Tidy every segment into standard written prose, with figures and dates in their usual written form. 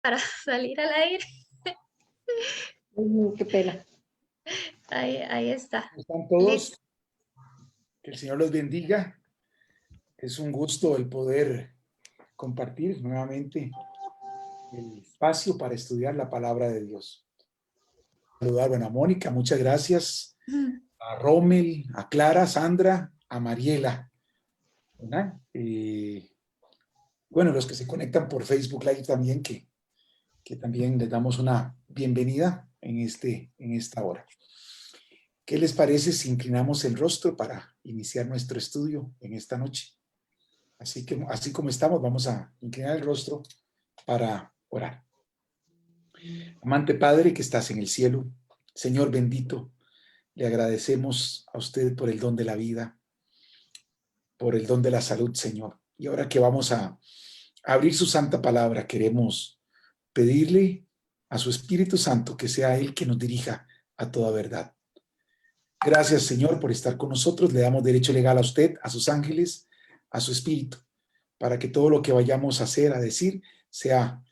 para salir al aire. Qué pena. Ahí está. ¿Están todos? Listo. Que el Señor los bendiga. Es un gusto el poder compartir nuevamente el espacio para estudiar la palabra de Dios. Saludar, bueno, a Mónica, muchas gracias. A Rommel, a Clara, Sandra, a Mariela. ¿Verdad? Bueno, los que se conectan por Facebook Live también, que también les damos una bienvenida en esta hora. ¿Qué les parece si inclinamos el rostro para iniciar nuestro estudio en esta noche? Así como estamos, vamos a inclinar el rostro para orar. Amante Padre que estás en el cielo, Señor bendito, le agradecemos a usted por el don de la vida, por el don de la salud, Señor. Y ahora que vamos a abrir su santa palabra, queremos pedirle a su Espíritu Santo que sea Él que nos dirija a toda verdad. Gracias, Señor, por estar con nosotros. Le damos derecho legal a usted, a sus ángeles, a su Espíritu, para que todo lo que vayamos a hacer, a decir, sea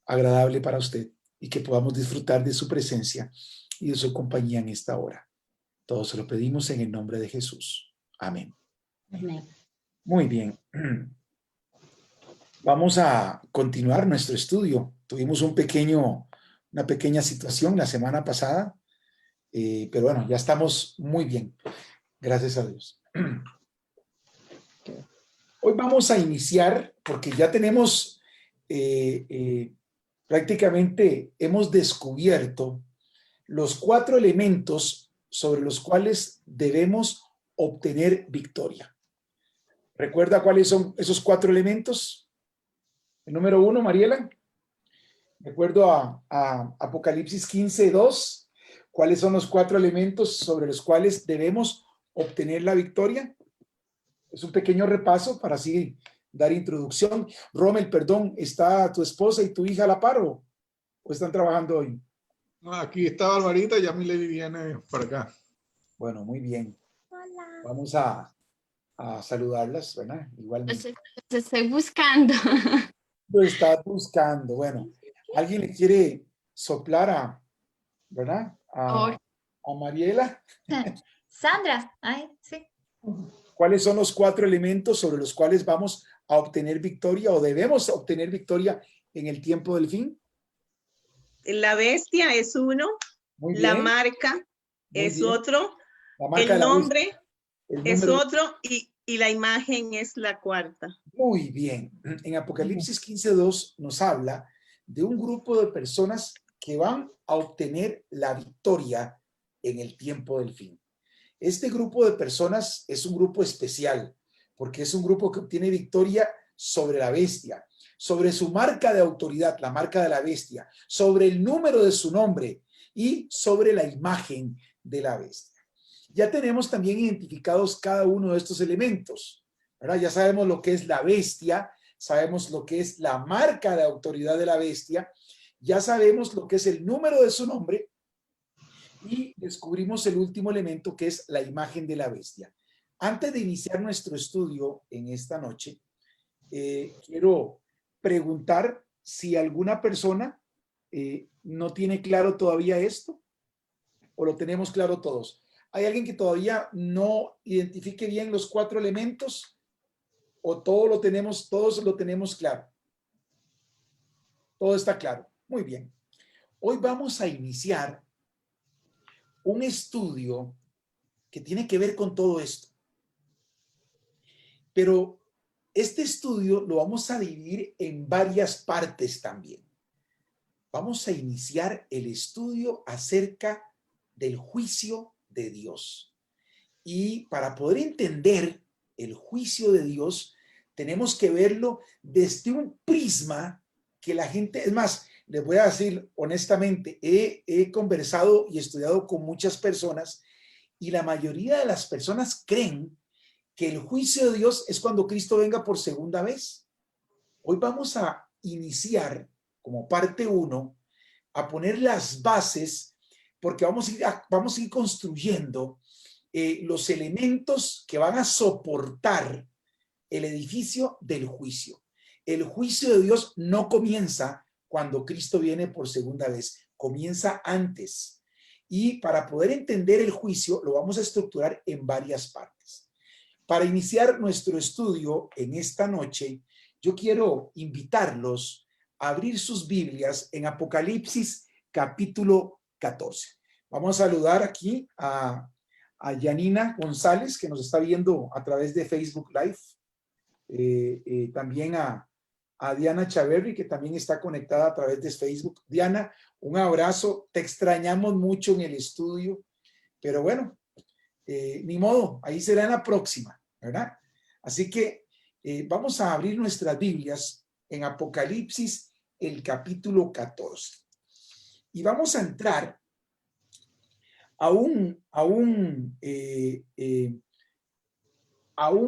agradable para usted y que podamos disfrutar de su presencia y de su compañía en esta hora. Todo se lo pedimos en el nombre de Jesús. Amén. Amén. Muy bien. Vamos a continuar nuestro estudio. Tuvimos una pequeña situación la semana pasada, pero bueno, ya estamos muy bien. Gracias a Dios. Hoy vamos a iniciar, porque ya tenemos, prácticamente hemos descubierto los 4 elementos sobre los cuales debemos obtener victoria. ¿Recuerda cuáles son esos 4 elementos? El número 1, Mariela. De acuerdo a Apocalipsis 15:2, ¿cuáles son los 4 elementos sobre los cuales debemos obtener la victoria? Es un pequeño repaso para así dar introducción. Rommel, perdón, ¿está tu esposa y tu hija a la par o están trabajando hoy? No, aquí está Barbarita, ya mi Lady viene para acá. Bueno, muy bien. Hola. Vamos a saludarlas, ¿verdad? Igualmente. Los estoy buscando. Lo está buscando. Bueno, ¿alguien le quiere soplar ¿verdad? A Mariela? Sandra. Ay, sí. ¿Cuáles son los 4 elementos sobre los cuales vamos a obtener victoria o debemos obtener victoria en el tiempo del fin? La bestia es uno, Muy bien. la marca Muy es bien. otro, La marca de el la nombre bestia, es número. otro y la imagen es la cuarta. Muy bien. En Apocalipsis 15:2 nos habla de un grupo de personas que van a obtener la victoria en el tiempo del fin. Este grupo de personas es un grupo especial porque es un grupo que obtiene victoria sobre la bestia, sobre su marca de autoridad, la marca de la bestia, sobre el número de su nombre y sobre la imagen de la bestia. Ya tenemos también identificados cada uno de estos elementos, ¿verdad? Ya sabemos lo que es la bestia, sabemos lo que es la marca de autoridad de la bestia, ya sabemos lo que es el número de su nombre y descubrimos el último elemento que es la imagen de la bestia. Antes de iniciar nuestro estudio en esta noche, quiero preguntar si alguna persona no tiene claro todavía esto o lo tenemos claro todos. ¿Hay alguien que todavía no identifique bien los 4 elementos o todos lo tenemos claro? Todo está claro. Muy bien. Hoy vamos a iniciar un estudio que tiene que ver con todo esto. Pero este estudio lo vamos a dividir en varias partes también. Vamos a iniciar el estudio acerca del juicio de Dios. Y para poder entender el juicio de Dios, tenemos que verlo desde un prisma que la gente, es más, les voy a decir honestamente, he conversado y estudiado con muchas personas y la mayoría de las personas creen que el juicio de Dios es cuando Cristo venga por segunda vez. Hoy vamos a iniciar como parte 1 a poner las bases porque vamos a ir construyendo los elementos que van a soportar el edificio del juicio. El juicio de Dios no comienza cuando Cristo viene por segunda vez. Comienza antes. Y para poder entender el juicio, lo vamos a estructurar en varias partes. Para iniciar nuestro estudio en esta noche, yo quiero invitarlos a abrir sus Biblias en Apocalipsis capítulo 14. Vamos a saludar aquí a Yanina González, que nos está viendo a través de Facebook Live. También a Diana Chaverri, que también está conectada a través de Facebook. Diana, un abrazo. Te extrañamos mucho en el estudio, pero bueno, ni modo, ahí será en la próxima, ¿verdad? Así que vamos a abrir nuestras Biblias en Apocalipsis, el capítulo 14. Y vamos a entrar a un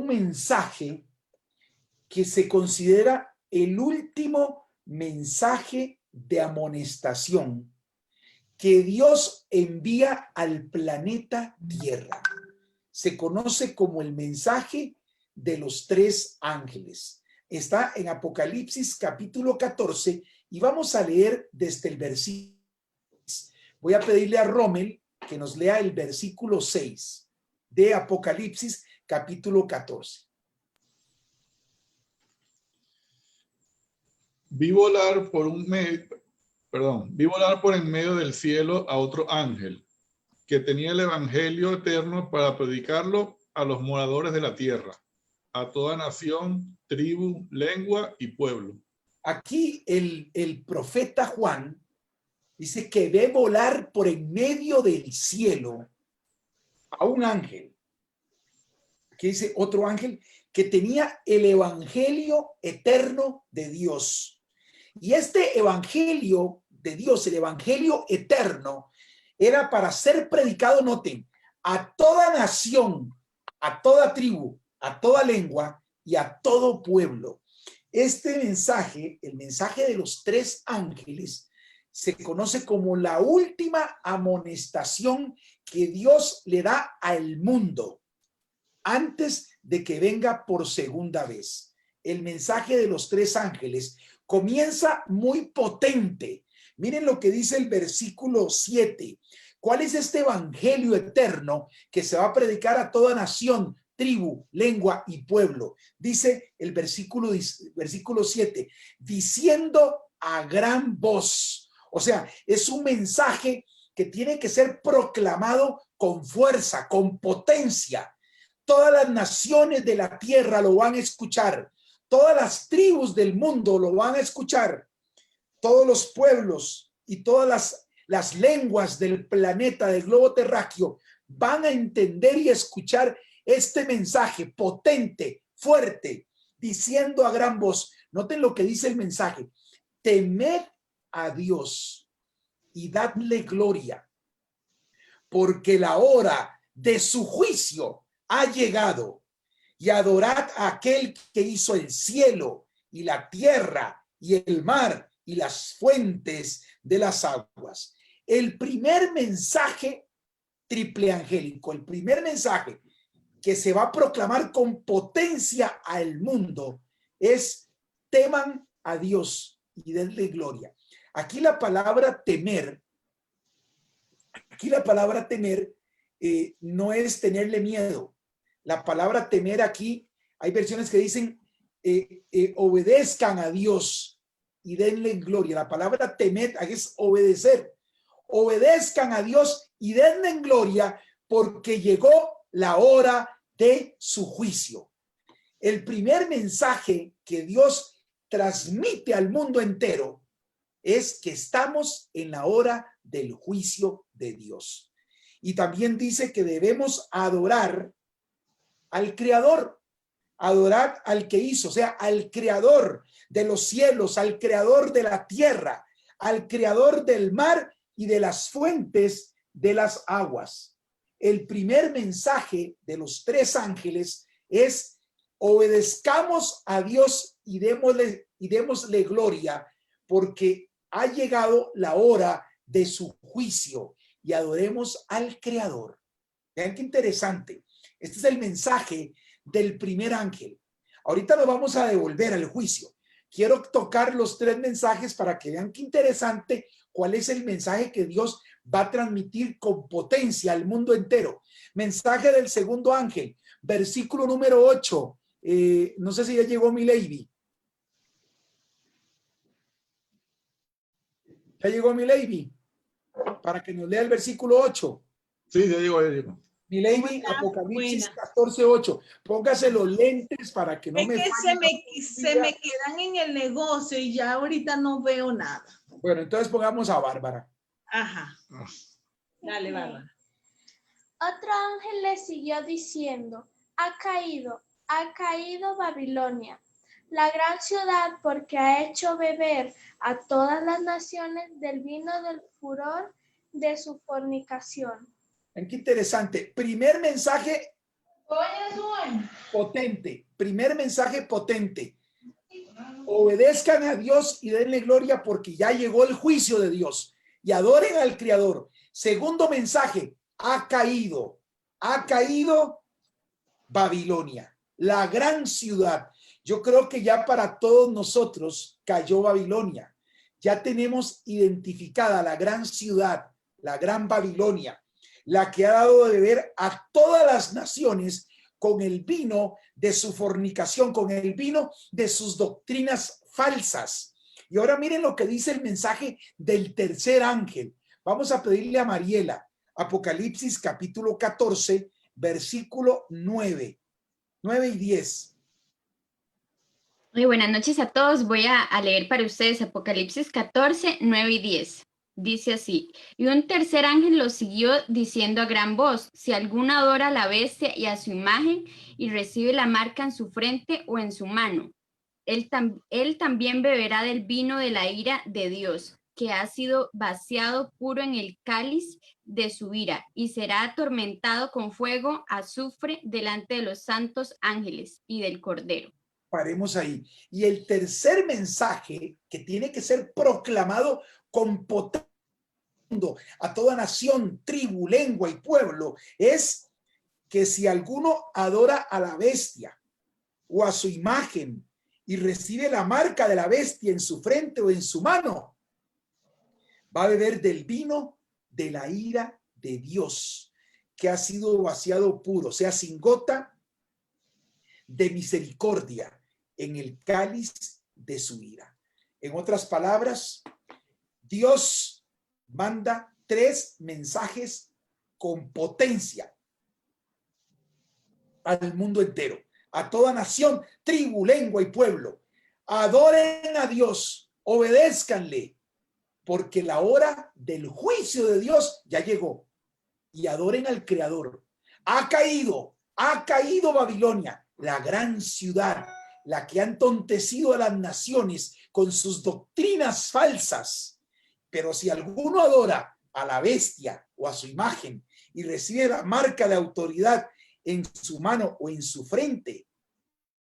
mensaje que se considera el último mensaje de amonestación que Dios envía al planeta Tierra. Se conoce como el mensaje de los 3 ángeles. Está en Apocalipsis capítulo 14 y vamos a leer desde el versículo. Voy a pedirle a Rommel que nos lea el versículo 6 de Apocalipsis capítulo 14. Vi volar por en medio del cielo a otro ángel que tenía el evangelio eterno para predicarlo a los moradores de la tierra, a toda nación, tribu, lengua y pueblo. Aquí el profeta Juan dice que ve volar por en medio del cielo a un ángel. Aquí dice otro ángel que tenía el evangelio eterno de Dios. Y este evangelio de Dios, el evangelio eterno, era para ser predicado, noten, a toda nación, a toda tribu, a toda lengua y a todo pueblo. Este mensaje, el mensaje de los 3 ángeles, se conoce como la última amonestación que Dios le da al mundo antes de que venga por segunda vez. El mensaje de los 3 ángeles comienza muy potente. Miren lo que dice el versículo 7. ¿Cuál es este evangelio eterno que se va a predicar a toda nación, tribu, lengua y pueblo? Dice el versículo 7, diciendo a gran voz. O sea, es un mensaje que tiene que ser proclamado con fuerza, con potencia. Todas las naciones de la tierra lo van a escuchar. Todas las tribus del mundo lo van a escuchar. Todos los pueblos y todas las lenguas del planeta, del globo terráqueo, van a entender y escuchar este mensaje potente, fuerte, diciendo a gran voz. Noten lo que dice el mensaje. Temed a Dios y dadle gloria, porque la hora de su juicio ha llegado, y adorad a aquel que hizo el cielo y la tierra y el mar y las fuentes de las aguas. El primer mensaje triple angélico, el primer mensaje que se va a proclamar con potencia al mundo es: teman a Dios y denle gloria. Aquí la palabra temer, no es tenerle miedo. La palabra temer aquí, hay versiones que dicen obedezcan a Dios y denle gloria. La palabra temer es obedecer. Obedezcan a Dios y denle gloria, porque llegó la hora de su juicio. El primer mensaje que Dios transmite al mundo entero es que estamos en la hora del juicio de Dios. Y también dice que debemos adorar al Creador, adorar al que hizo, o sea, al Creador de los cielos, al Creador de la tierra, al Creador del mar y de las fuentes de las aguas. El primer mensaje de los 3 ángeles es: obedezcamos a Dios y démosle gloria, porque ha llegado la hora de su juicio, y adoremos al Creador. Vean qué interesante. Este es el mensaje del primer ángel. Ahorita nos vamos a devolver al juicio, Quiero tocar los 3 mensajes para que vean qué interesante cuál es el mensaje que Dios va a transmitir con potencia al mundo entero. Mensaje del segundo ángel, versículo número 8. No sé si ya llegó mi lady. Ya llegó mi lady para que nos lea el versículo 8. Sí, ya llegó, ya llegó. Mi lady, Buena, Apocalipsis buena. 14:8. Póngase los lentes para que no Es me que falle se me quedan en el negocio y ya ahorita no veo nada. Bueno, entonces pongamos a Bárbara. Ajá. Dale, Bárbara. Otro ángel le siguió diciendo, ha caído Babilonia, la gran ciudad, porque ha hecho beber a todas las naciones del vino del furor de su fornicación. Qué interesante. Primer mensaje potente. Primer mensaje potente. Obedezcan a Dios y denle gloria porque ya llegó el juicio de Dios. Y adoren al Creador. Segundo mensaje. Ha caído Babilonia, la gran ciudad. Yo creo que ya para todos nosotros cayó Babilonia. Ya tenemos identificada la gran ciudad, la gran Babilonia, la que ha dado de beber a todas las naciones con el vino de su fornicación, con el vino de sus doctrinas falsas. Y ahora miren lo que dice el mensaje del tercer ángel. Vamos a pedirle a Mariela, Apocalipsis capítulo 14, versículo 9 y 10. Muy buenas noches a todos. Voy a leer para ustedes Apocalipsis 14, 9 y 10. Dice así: y un tercer ángel lo siguió diciendo a gran voz, si alguno adora a la bestia y a su imagen y recibe la marca en su frente o en su mano, él también beberá del vino de la ira de Dios, que ha sido vaciado puro en el cáliz de su ira, y será atormentado con fuego, azufre, delante de los santos ángeles y del Cordero. Paremos ahí. Y el tercer mensaje que tiene que ser proclamado con potencia a toda nación, tribu, lengua y pueblo es que si alguno adora a la bestia o a su imagen y recibe la marca de la bestia en su frente o en su mano, va a beber del vino de la ira de Dios, que ha sido vaciado puro, o sea, sin gota de misericordia en el cáliz de su ira. En otras palabras, Dios manda 3 mensajes con potencia al mundo entero, a toda nación, tribu, lengua y pueblo. Adoren a Dios, obedézcanle, porque la hora del juicio de Dios ya llegó. Y adoren al Creador. Ha caído Babilonia, la gran ciudad, la que ha entontecido a las naciones con sus doctrinas falsas. Pero si alguno adora a la bestia o a su imagen y recibe la marca de autoridad en su mano o en su frente,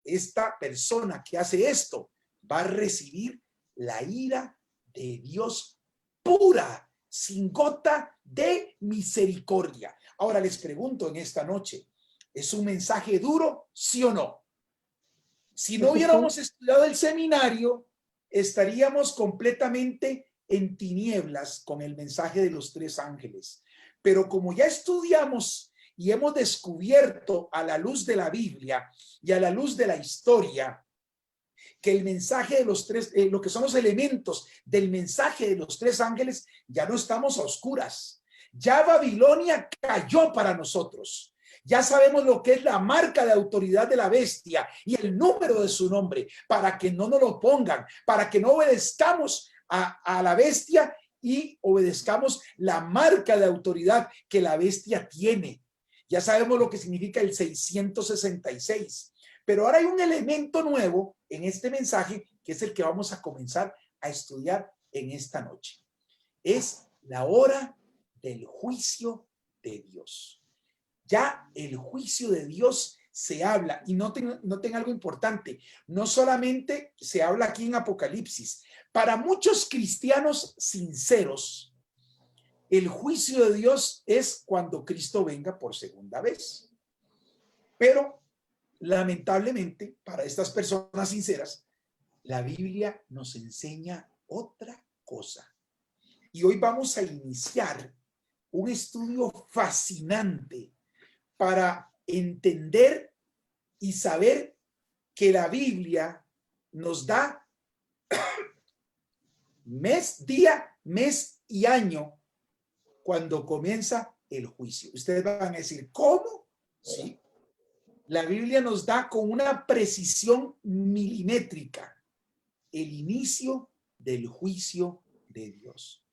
esta persona que hace esto va a recibir la ira de Dios pura, sin gota de misericordia. Ahora les pregunto en esta noche, ¿es un mensaje duro, sí o no? Si no hubiéramos estudiado el seminario, estaríamos completamente en tinieblas con el mensaje de los 3 ángeles. Pero como ya estudiamos y hemos descubierto a la luz de la Biblia y a la luz de la historia que el mensaje de los 3, lo que son los elementos del mensaje de los 3 ángeles, ya no estamos a oscuras. Ya Babilonia cayó para nosotros. Ya sabemos lo que es la marca de autoridad de la bestia y el número de su nombre, para que no nos lo pongan, para que no obedezcamos a la bestia y obedezcamos la marca de autoridad que la bestia tiene. Ya sabemos lo que significa el 666. Pero ahora hay un elemento nuevo en este mensaje que es el que vamos a comenzar a estudiar en esta noche. Es la hora del juicio de Dios. Ya el juicio de Dios se habla, y noten algo importante, no solamente se habla aquí en Apocalipsis. Para muchos cristianos sinceros, el juicio de Dios es cuando Cristo venga por segunda vez. Pero lamentablemente, para estas personas sinceras, La Biblia nos enseña otra cosa. Y hoy vamos a iniciar un estudio fascinante para entender y saber que la Biblia nos da mes, día, mes y año cuando comienza el juicio. Ustedes van a decir, ¿cómo? Sí. La Biblia nos da con una precisión milimétrica el inicio del juicio de Dios.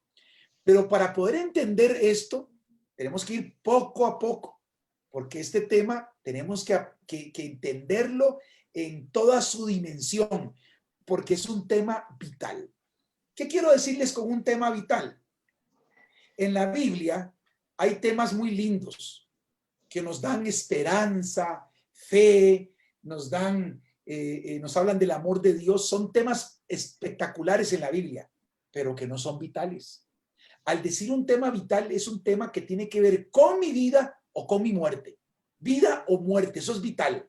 Pero para poder entender esto, tenemos que ir poco a poco, porque este tema tenemos que entenderlo en toda su dimensión, porque es un tema vital. ¿Qué quiero decirles con un tema vital? En la Biblia hay temas muy lindos que nos dan esperanza, fe, nos hablan del amor de Dios. Son temas espectaculares en la Biblia, pero que no son vitales. Al decir un tema vital, es un tema que tiene que ver con mi vida o con mi muerte. Vida o muerte, eso es vital.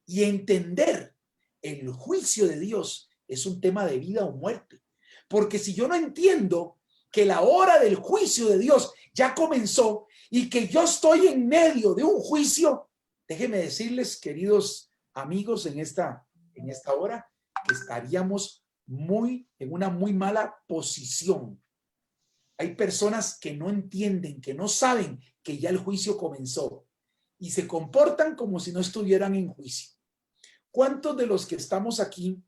Y entender el juicio de Dios es un tema de vida o muerte. Porque si yo no entiendo que la hora del juicio de Dios ya comenzó y que yo estoy en medio de un juicio, déjenme decirles, queridos amigos, en esta hora, que estaríamos en una muy mala posición. Hay personas que no entienden, que no saben que ya el juicio comenzó y se comportan como si no estuvieran en juicio. ¿Cuántos de los que estamos aquí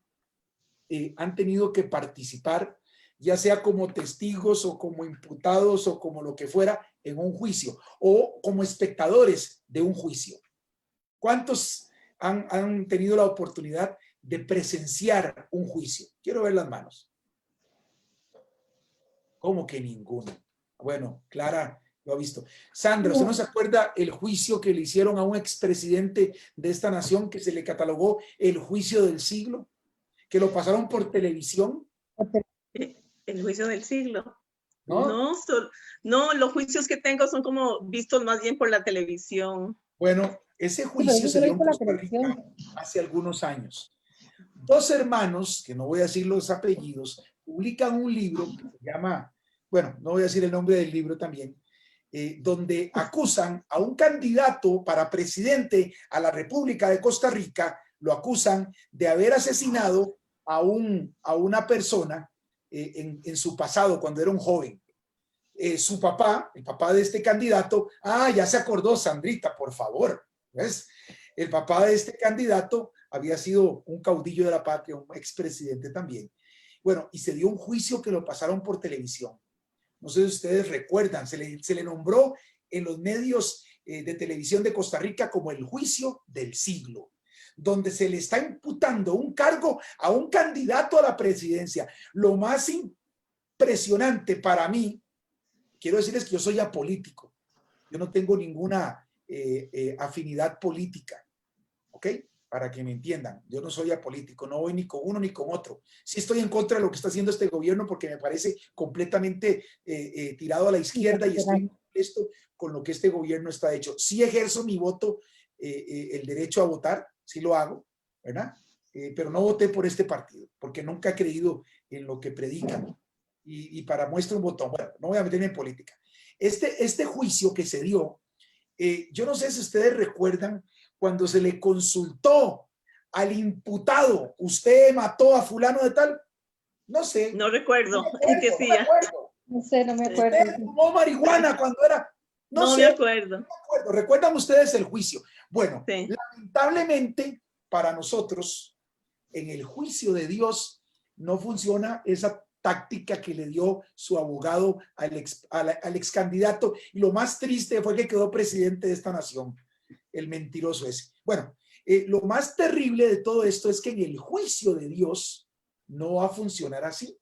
han tenido que participar, ya sea como testigos o como imputados o como lo que fuera, en un juicio o como espectadores de un juicio? ¿Cuántos han tenido la oportunidad de presenciar un juicio? Quiero ver las manos. ¿Cómo que ninguno? Bueno, Clara lo ha visto. Sandra, ¿usted no se acuerda el juicio que le hicieron a un expresidente de esta nación que se le catalogó el juicio del siglo? ¿Que lo pasaron por televisión? El juicio del siglo. ¿No? No, los juicios que tengo son como vistos más bien por la televisión. Bueno, ese juicio se dio en Costa Rica hace algunos años. Dos hermanos, que no voy a decir los apellidos, publican un libro que se llama, bueno, no voy a decir el nombre del libro también, donde acusan a un candidato para presidente a la República de Costa Rica, lo acusan de haber asesinado a una persona en su pasado, cuando era un joven. Su papá, el papá de este candidato, ya se acordó, Sandrita, por favor, ¿ves? El papá de este candidato había sido un caudillo de la patria, un expresidente también. Bueno, y se dio un juicio que lo pasaron por televisión. No sé si ustedes recuerdan, se le nombró en los medios de televisión de Costa Rica como el juicio del siglo, donde se le está imputando un cargo a un candidato a la presidencia. Lo más impresionante para mí, quiero decirles que yo soy apolítico, yo no tengo ninguna afinidad política, ¿ok? Para que me entiendan, yo no soy apolítico, no voy ni con uno ni con otro. Sí estoy en contra de lo que está haciendo este gobierno porque me parece completamente tirado a la izquierda y estoy molesto con lo que este gobierno está hecho. Sí ejerzo mi voto, el derecho a votar, sí lo hago, ¿verdad? Pero no voté por este partido porque nunca he creído en lo que predican. Y para muestra un botón, bueno, no voy a meterme en política. Este juicio que se dio, yo no sé si ustedes recuerdan cuando se le consultó al imputado, ¿usted mató a fulano de tal? No sé. No recuerdo. No me acuerdo. ¿Usted fumó marihuana cuando era? No me acuerdo. No me acuerdo. ¿Recuerdan ustedes el juicio? Bueno, sí. Lamentablemente para nosotros, en el juicio de Dios, no funciona esa táctica que le dio su abogado al ex candidato, y lo más triste fue que quedó presidente de esta nación, el mentiroso ese. Bueno, lo más terrible de todo esto es que en el juicio de Dios no va a funcionar así.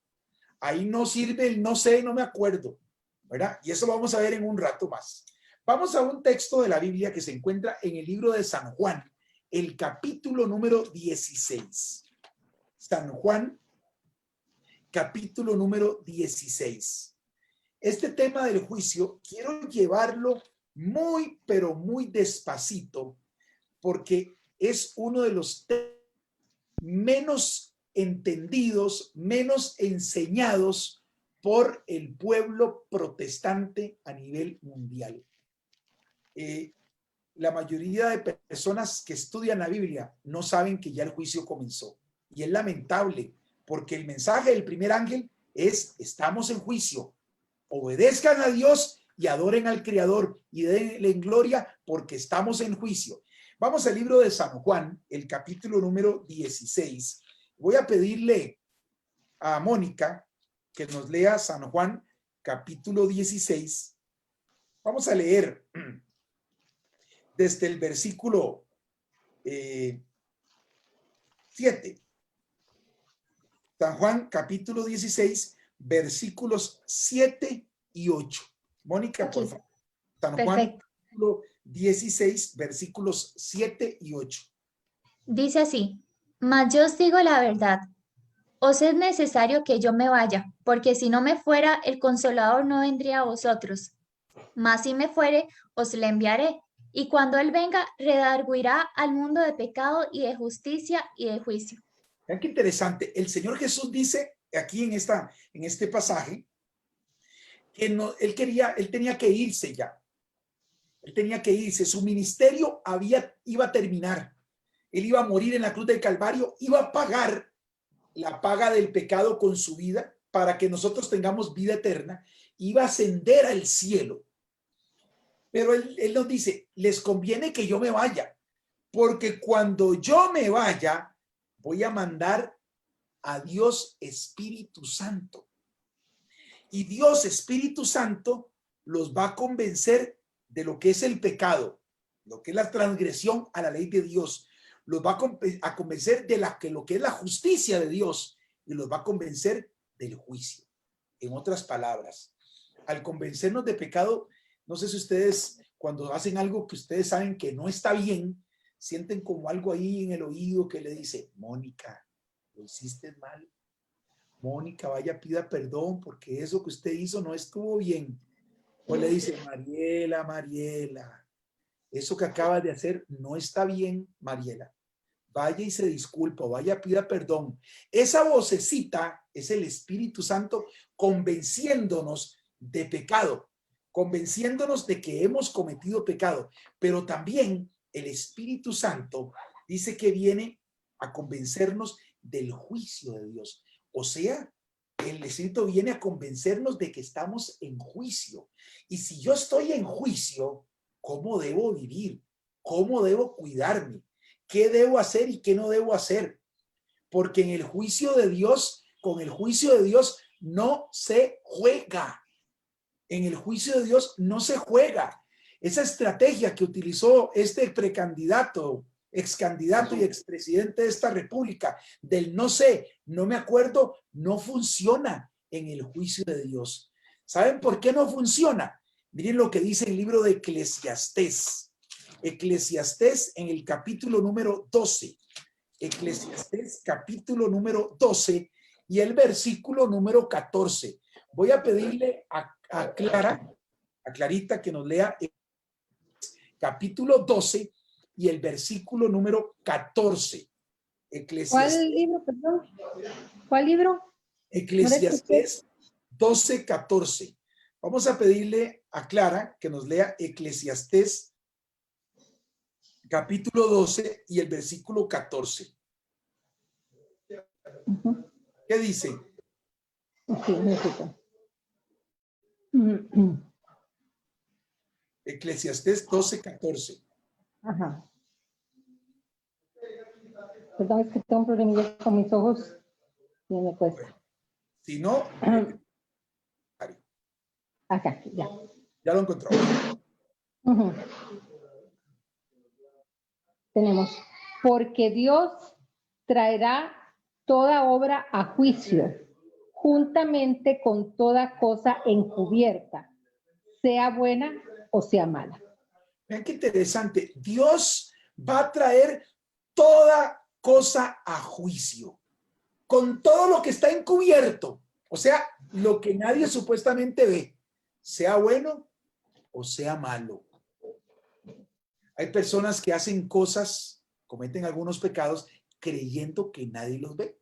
Ahí no sirve el no sé, no me acuerdo, ¿verdad? Y eso lo vamos a ver en un rato más. Vamos a un texto de la Biblia que se encuentra en el libro de San Juan, el capítulo número 16. San Juan, capítulo número 16. Este tema del juicio quiero llevarlo muy, pero muy despacito, porque es uno de los temas menos entendidos, menos enseñados por el pueblo protestante a nivel mundial. La mayoría de personas que estudian la Biblia no saben que ya el juicio comenzó. Y es lamentable, porque el mensaje del primer ángel es: estamos en juicio. Obedezcan a Dios y adoren al Creador y denle en gloria, porque estamos en juicio. Vamos al libro de San Juan, el capítulo número 16. Voy a pedirle a Mónica que nos lea San Juan, capítulo 16. Vamos a leer desde el versículo 7. San Juan, capítulo 16, versículos 7 y 8. Mónica, por favor. San Juan, capítulo 16, versículos 7 y 8. Dice así: mas yo os digo la verdad, os es necesario que yo me vaya, porque si no me fuera, el Consolador no vendría a vosotros. Mas si me fuere, os le enviaré. Y cuando Él venga, redarguirá al mundo de pecado y de justicia y de juicio. Vean qué interesante. El Señor Jesús dice aquí en este pasaje que no, él tenía que irse ya. Él tenía que irse. Su ministerio iba a terminar. Él iba a morir en la cruz del Calvario, iba a pagar la paga del pecado con su vida para que nosotros tengamos vida eterna, iba a ascender al cielo. Pero él nos dice: les conviene que yo me vaya, porque cuando yo me vaya, voy a mandar a Dios Espíritu Santo. Y Dios Espíritu Santo los va a convencer de lo que es el pecado, lo que es la transgresión a la ley de Dios. Los va a convencer de lo que es la justicia de Dios, y los va a convencer del juicio. En otras palabras, al convencernos de pecado, no sé si ustedes, cuando hacen algo que ustedes saben que no está bien, sienten como algo ahí en el oído que le dice: Mónica, lo hiciste mal. Mónica, vaya, pida perdón, porque eso que usted hizo no estuvo bien. O le dice: Mariela, eso que acabas de hacer no está bien, Mariela. Vaya y se disculpa, vaya, pida perdón. Esa vocecita es el Espíritu Santo convenciéndonos de pecado, convenciéndonos de que hemos cometido pecado. Pero también el Espíritu Santo dice que viene a convencernos del juicio de Dios. O sea, el Espíritu viene a convencernos de que estamos en juicio. Y si yo estoy en juicio, ¿cómo debo vivir? ¿Cómo debo cuidarme? ¿Qué debo hacer y qué no debo hacer? Porque en el juicio de Dios, con el juicio de Dios no se juega. En el juicio de Dios no se juega. Esa estrategia que utilizó este precandidato, excandidato y expresidente de esta república, del no sé, no me acuerdo, no funciona en el juicio de Dios. ¿Saben por qué no funciona? Miren lo que dice el libro de Eclesiastés. Eclesiastés en el capítulo número 12. Eclesiastés capítulo número 12 y el versículo número 14. Voy a pedirle a Clarita que nos lea el capítulo 12 y el versículo número 14. ¿Cuál libro, perdón? ¿Cuál libro? Eclesiastés 12, 14. Vamos a pedirle a Clara que nos lea Eclesiastés capítulo 12 y el versículo 14. ¿Qué dice? Sí, necesito. Eclesiastés 12, 14. Ajá. Perdón, es que tengo un problemilla con mis ojos y me cuesta. Si no, Acá, ya. ya lo encontró. Tenemos: porque Dios traerá toda obra a juicio, juntamente con toda cosa encubierta, sea buena o sea mala. Vean qué interesante. Dios va a traer toda cosa a juicio, con todo lo que está encubierto. O sea, lo que nadie supuestamente ve, sea bueno o sea malo. Hay personas que hacen cosas, cometen algunos pecados, creyendo que nadie los ve.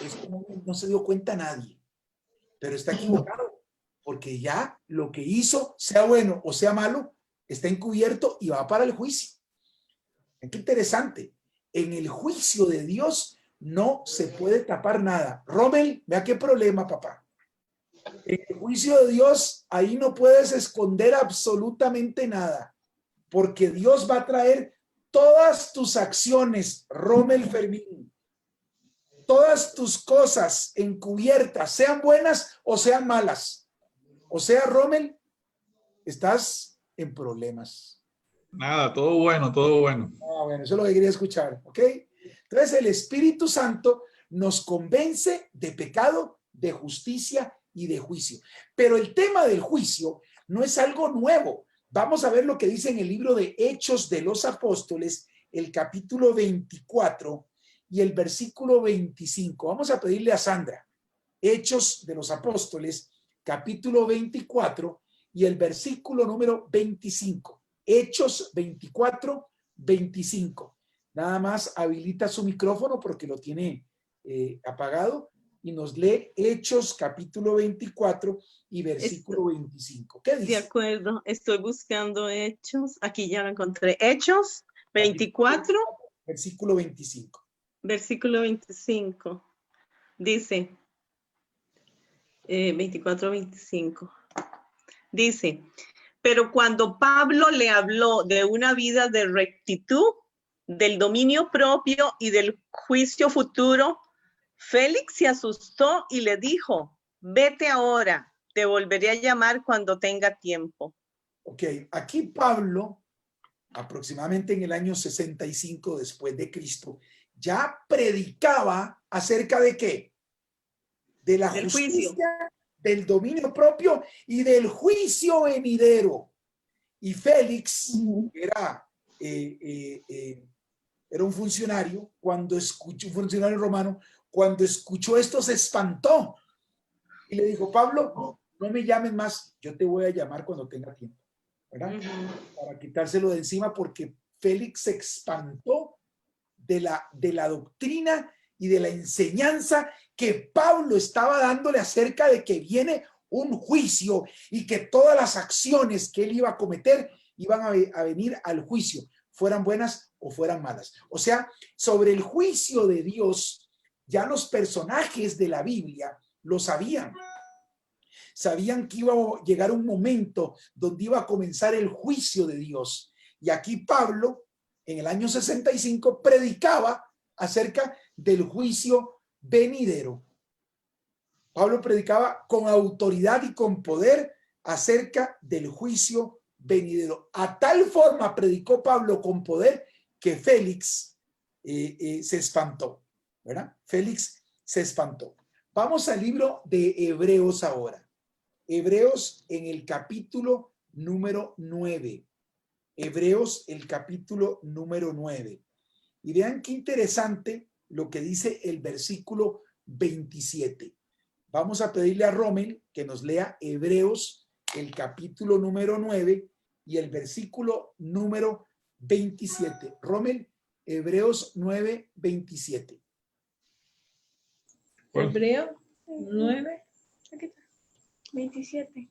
esto no se dio cuenta nadie, pero está equivocado, porque ya lo que hizo, sea bueno o sea malo, está encubierto y va para el juicio. Qué interesante. En el juicio de Dios no se puede tapar nada. Rommel, vea qué problema, papá. En el juicio de Dios, ahí no puedes esconder absolutamente nada, porque Dios va a traer todas tus acciones, Rommel Fermín, todas tus cosas encubiertas, sean buenas o sean malas. O sea, Rommel, estás en problemas. Nada, todo bueno, todo bueno. Bueno, eso es lo que quería escuchar, ¿ok? Entonces el Espíritu Santo nos convence de pecado, de justicia y de juicio. Pero el tema del juicio no es algo nuevo. Vamos a ver lo que dice en el libro de Hechos de los Apóstoles, el capítulo 24 y el versículo 25. Vamos a pedirle a Sandra, Hechos de los Apóstoles, capítulo 24 y el versículo número 25. Hechos 24, 25. Nada más habilita su micrófono porque lo tiene apagado y nos lee Hechos capítulo 24 y versículo 25. ¿Qué dice? De acuerdo, estoy buscando Hechos. Aquí ya lo encontré. Hechos 24. Versículo 25. Versículo 25. Dice, 24, 25. Dice, pero cuando Pablo le habló de una vida de rectitud, del dominio propio y del juicio futuro, Félix se asustó y le dijo, vete ahora, te volveré a llamar cuando tenga tiempo. Ok, aquí Pablo, aproximadamente en el año 65 después de Cristo, ya predicaba acerca de ¿qué? De la justicia, del dominio propio y del juicio venidero. Y Félix era un funcionario, un funcionario romano, cuando escuchó esto se espantó y le dijo, Pablo, no me llames más, yo te voy a llamar cuando tenga tiempo, ¿verdad? Para quitárselo de encima, porque Félix se espantó de la doctrina y de la enseñanza que Pablo estaba dándole acerca de que viene un juicio y que todas las acciones que él iba a cometer iban a venir al juicio, fueran buenas o fueran malas. O sea, sobre el juicio de Dios, ya los personajes de la Biblia lo sabían. Sabían que iba a llegar un momento donde iba a comenzar el juicio de Dios. Y aquí Pablo, en el año 65, predicaba acerca del juicio venidero. Pablo predicaba con autoridad y con poder acerca del juicio venidero. A tal forma predicó Pablo con poder que Félix se espantó, ¿verdad? Félix se espantó. Vamos al libro de Hebreos ahora. Hebreos en el capítulo número 9. Hebreos, el capítulo número 9. Y vean qué interesante lo que dice el versículo 27. Vamos a pedirle a Rommel que nos lea Hebreos, el capítulo número 9 y el versículo número 27. Rommel, Hebreos 9, 27. Hebreos 9, 27.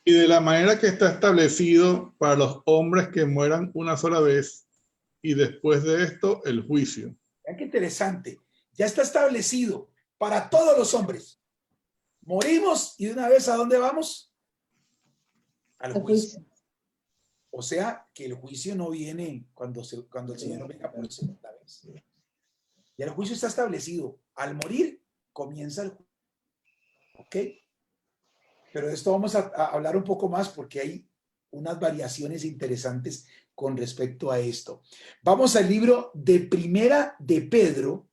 Y de la manera que está establecido para los hombres que mueran una sola vez, y después de esto, el juicio. Vean qué interesante. Ya está establecido para todos los hombres. Morimos y de una vez, ¿a dónde vamos? Al juicio. O sea, que el juicio no viene cuando el Señor venga por segunda vez. Ya el juicio está establecido. Al morir, comienza el juicio. ¿Ok? Pero de esto vamos a hablar un poco más porque hay unas variaciones interesantes con respecto a esto. Vamos al libro de Primera de Pedro.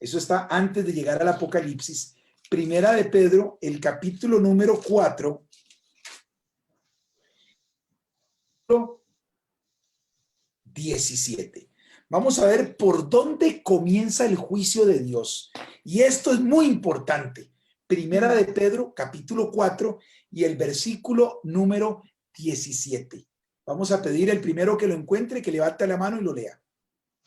Eso está antes de llegar al Apocalipsis. Primera de Pedro, el capítulo número 4. 17. Vamos a ver por dónde comienza el juicio de Dios. Y esto es muy importante. Primera de Pedro, capítulo 4 y el versículo número 17. Vamos a pedir el primero que lo encuentre, que levante la mano y lo lea.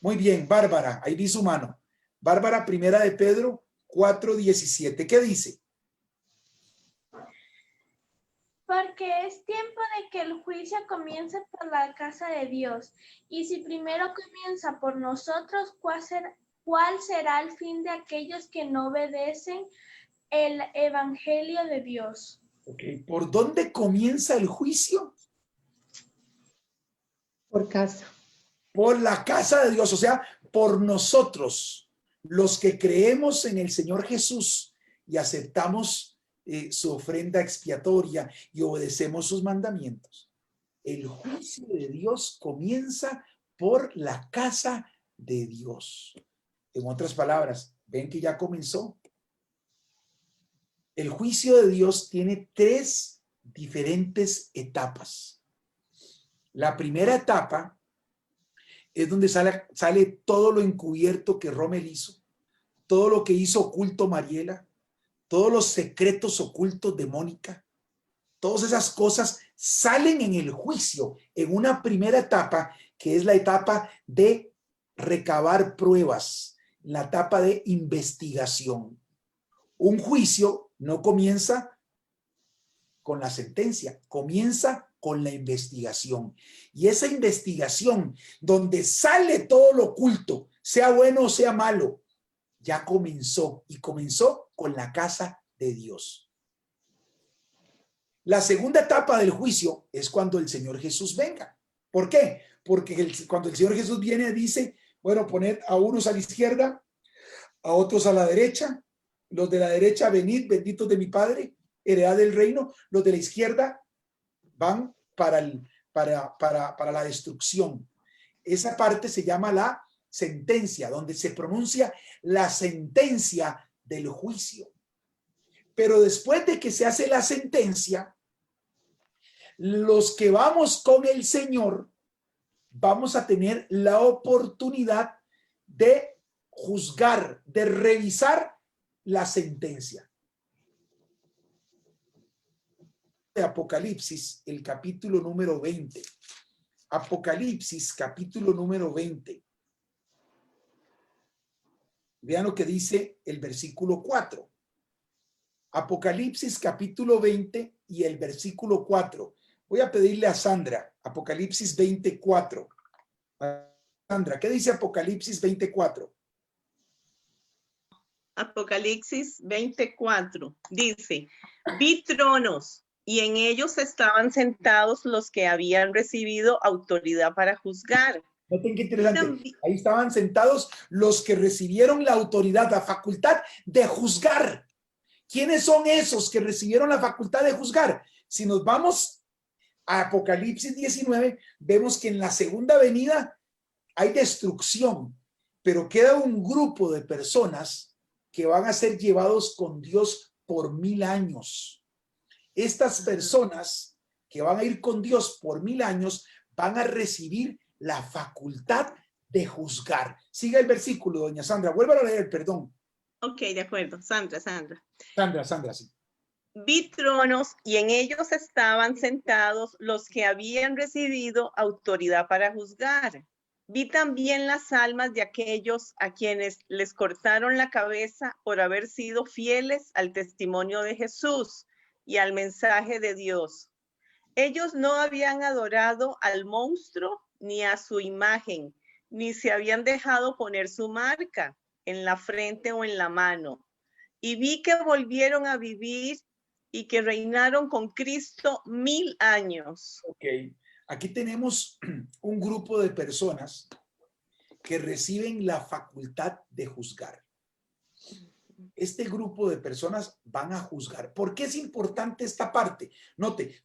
Muy bien, Bárbara, ahí vi su mano. Bárbara, primera de Pedro 4:17. ¿Qué dice? Porque es tiempo de que el juicio comience por la casa de Dios. Y si primero comienza por nosotros, ¿cuál será el fin de aquellos que no obedecen el evangelio de Dios? Okay. ¿Por dónde comienza el juicio? Por casa. Por la casa de Dios, o sea, por nosotros, los que creemos en el Señor Jesús y aceptamos su ofrenda expiatoria y obedecemos sus mandamientos. El juicio de Dios comienza por la casa de Dios. En otras palabras, ven que ya comenzó. El juicio de Dios tiene 3 diferentes etapas. La primera etapa es donde sale todo lo encubierto que Rommel hizo, todo lo que hizo oculto Mariela, todos los secretos ocultos de Mónica, todas esas cosas salen en el juicio, en una primera etapa, que es la etapa de recabar pruebas, la etapa de investigación. Un juicio no comienza con la sentencia, comienza con la investigación. Y esa investigación, donde sale todo lo oculto, sea bueno o sea malo, ya comenzó, y comenzó con la casa de Dios. La segunda etapa del juicio es cuando el Señor Jesús venga. ¿Por qué? Porque cuando el Señor Jesús viene, dice, bueno, poned a unos a la izquierda, a otros a la derecha. Los de la derecha, venid, benditos de mi Padre, heredad del reino. Los de la izquierda van para la destrucción. Esa parte se llama la sentencia, donde se pronuncia la sentencia del juicio. Pero después de que se hace la sentencia, los que vamos con el Señor vamos a tener la oportunidad de juzgar, de revisar la sentencia. De Apocalipsis, el capítulo número 20. Apocalipsis, capítulo número 20. Vean lo que dice el versículo 4. Apocalipsis capítulo 20 y el versículo 4. Voy a pedirle a Sandra, Apocalipsis 24. Sandra, ¿qué dice Apocalipsis 24? Apocalipsis 24 dice, vi tronos y en ellos estaban sentados los que habían recibido autoridad para juzgar. Noten qué interesante. Ahí estaban sentados los que recibieron la autoridad, la facultad de juzgar. ¿Quiénes son esos que recibieron la facultad de juzgar? Si nos vamos a Apocalipsis 19, vemos que en la segunda venida hay destrucción, pero queda un grupo de personas que van a ser llevados con Dios por 1000 años. Estas personas que van a ir con Dios por 1000 años van a recibir la facultad de juzgar. Siga el versículo, doña Sandra. Vuelva a leer, perdón. Ok, de acuerdo. Sandra, sí. Vi tronos y en ellos estaban sentados los que habían recibido autoridad para juzgar. Vi también las almas de aquellos a quienes les cortaron la cabeza por haber sido fieles al testimonio de Jesús y al mensaje de Dios. Ellos no habían adorado al monstruo ni a su imagen, ni se habían dejado poner su marca en la frente o en la mano. Y vi que volvieron a vivir y que reinaron con Cristo 1000 años. Ok, aquí tenemos un grupo de personas que reciben la facultad de juzgar. Este grupo de personas van a juzgar. ¿Por qué es importante esta parte? Note,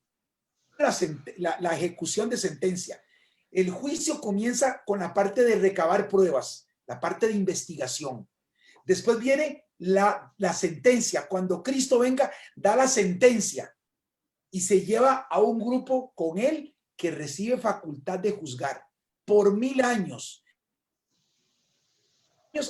la ejecución de sentencia. El juicio comienza con la parte de recabar pruebas, la parte de investigación. Después viene la sentencia. Cuando Cristo venga, da la sentencia y se lleva a un grupo con él que recibe facultad de juzgar por 1000 años.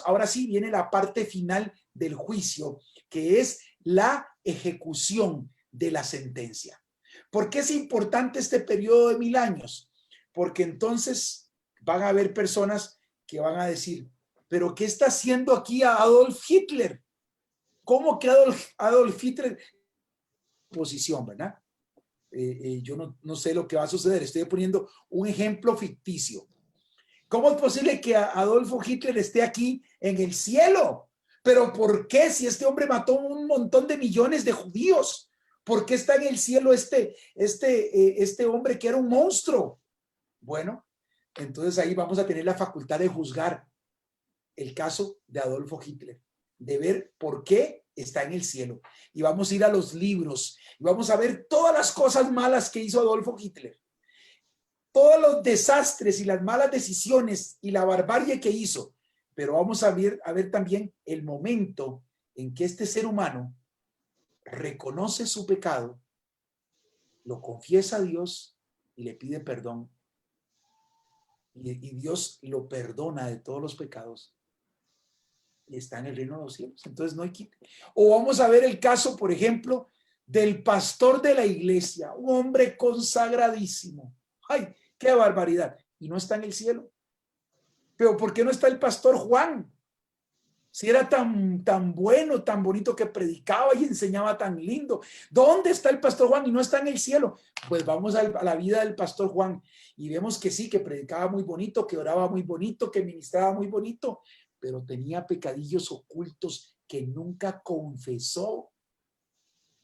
Ahora sí viene la parte final del juicio, que es la ejecución de la sentencia. ¿Por qué es importante este periodo de 1000 años? Porque entonces van a haber personas que van a decir, pero ¿qué está haciendo aquí a Adolf Hitler? ¿Cómo que Adolf Hitler? Posición, ¿verdad? Yo no sé lo que va a suceder. Estoy poniendo un ejemplo ficticio. ¿Cómo es posible que Adolfo Hitler esté aquí en el cielo? ¿Pero por qué si este hombre mató un montón de millones de judíos? ¿Por qué está en el cielo este hombre que era un monstruo? Bueno, entonces ahí vamos a tener la facultad de juzgar el caso de Adolfo Hitler, de ver por qué está en el cielo. Y vamos a ir a los libros y vamos a ver todas las cosas malas que hizo Adolfo Hitler, todos los desastres y las malas decisiones y la barbarie que hizo. Pero vamos a ver también el momento en que este ser humano reconoce su pecado, lo confiesa a Dios y le pide perdón. Y Dios lo perdona de todos los pecados y está en el reino de los cielos. Entonces no hay quite. O vamos a ver el caso, por ejemplo, del pastor de la iglesia, un hombre consagradísimo. ¡Ay, qué barbaridad! Y no está en el cielo. Pero ¿por qué no está el pastor Juan? Si era tan bueno, tan bonito que predicaba y enseñaba tan lindo. ¿Dónde está el pastor Juan y no está en el cielo? Pues vamos a la vida del pastor Juan y vemos que sí, que predicaba muy bonito, que oraba muy bonito, que ministraba muy bonito, pero tenía pecadillos ocultos que nunca confesó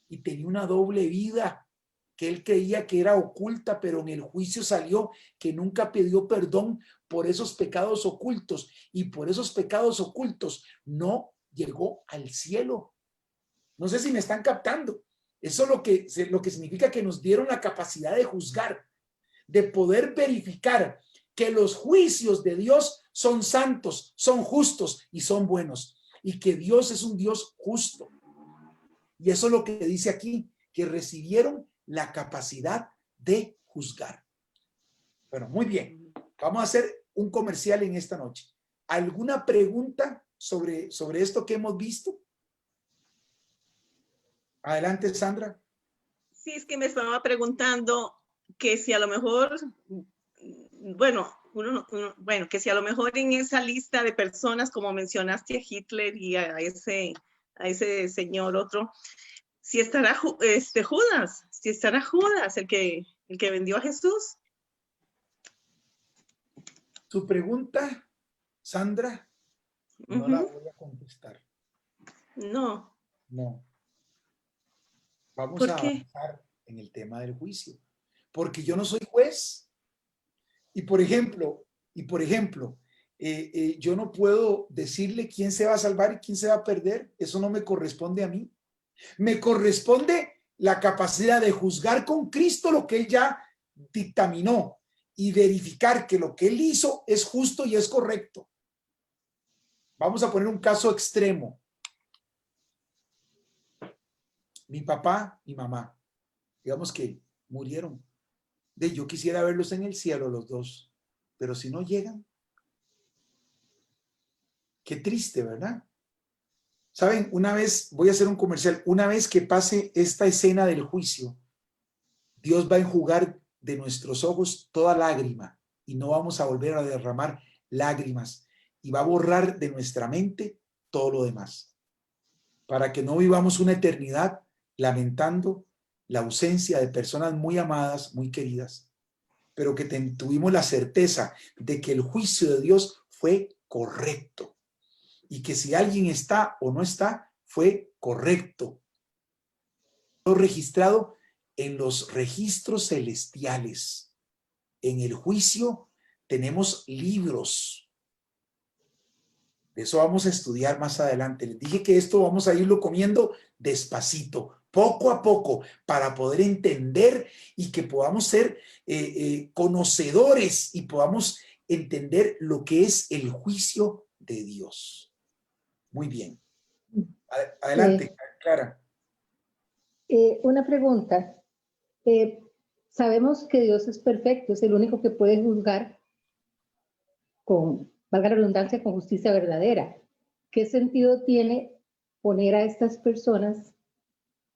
y tenía una doble vida que él creía que era oculta, pero en el juicio salió que nunca pidió perdón por esos pecados ocultos y por esos pecados ocultos no llegó al cielo. No sé si me están captando. Eso es lo que significa que nos dieron la capacidad de juzgar, de poder verificar que los juicios de Dios son santos, son justos y son buenos, y que Dios es un Dios justo. Y eso es lo que dice aquí, que recibieron la capacidad de juzgar. Bueno, muy bien. Vamos a hacer un comercial en esta noche. ¿Alguna pregunta sobre esto que hemos visto? Adelante, Sandra. Sí, es que me estaba preguntando que si a lo mejor, bueno, que si a lo mejor en esa lista de personas, como mencionaste a Hitler y a ese señor otro, si estará Judas, el que vendió a Jesús. Tu pregunta, Sandra, no la voy a contestar. No. No. Vamos ¿Por a qué? avanzar en el tema del juicio. Porque yo no soy juez. Y por ejemplo, yo no puedo decirle quién se va a salvar y quién se va a perder. Eso no me corresponde a mí. Me corresponde la capacidad de juzgar con Cristo lo que él ya dictaminó y verificar que lo que él hizo es justo y es correcto. Vamos a poner un caso extremo. Mi papá y mamá, digamos que murieron. Yo quisiera verlos en el cielo los dos, pero si no llegan, qué triste, ¿verdad? Saben, una vez, voy a hacer un comercial, una vez que pase esta escena del juicio, Dios va a enjugar de nuestros ojos toda lágrima y no vamos a volver a derramar lágrimas y va a borrar de nuestra mente todo lo demás, para que no vivamos una eternidad lamentando la ausencia de personas muy amadas, muy queridas, pero que tuvimos la certeza de que el juicio de Dios fue correcto y que si alguien está o no está, fue correcto. Registrado en los registros celestiales. En el juicio tenemos libros. De eso vamos a estudiar más adelante. Les dije que esto vamos a irlo comiendo despacito, poco a poco, para poder entender y que podamos ser conocedores y podamos entender lo que es el juicio de Dios. Muy bien. Adelante, Clara. Una pregunta. Sabemos que Dios es perfecto, es el único que puede juzgar con, valga la redundancia, con justicia verdadera. ¿Qué sentido tiene poner a estas personas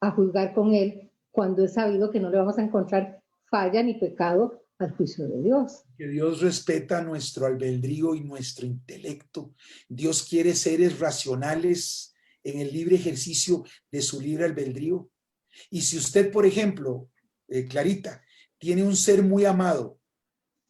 a juzgar con Él cuando es sabido que no le vamos a encontrar falla ni pecado al juicio de Dios. Que Dios respeta nuestro albedrío y nuestro intelecto. Dios quiere seres racionales en el libre ejercicio de su libre albedrío. Y si usted, por ejemplo, Clarita, tiene un ser muy amado,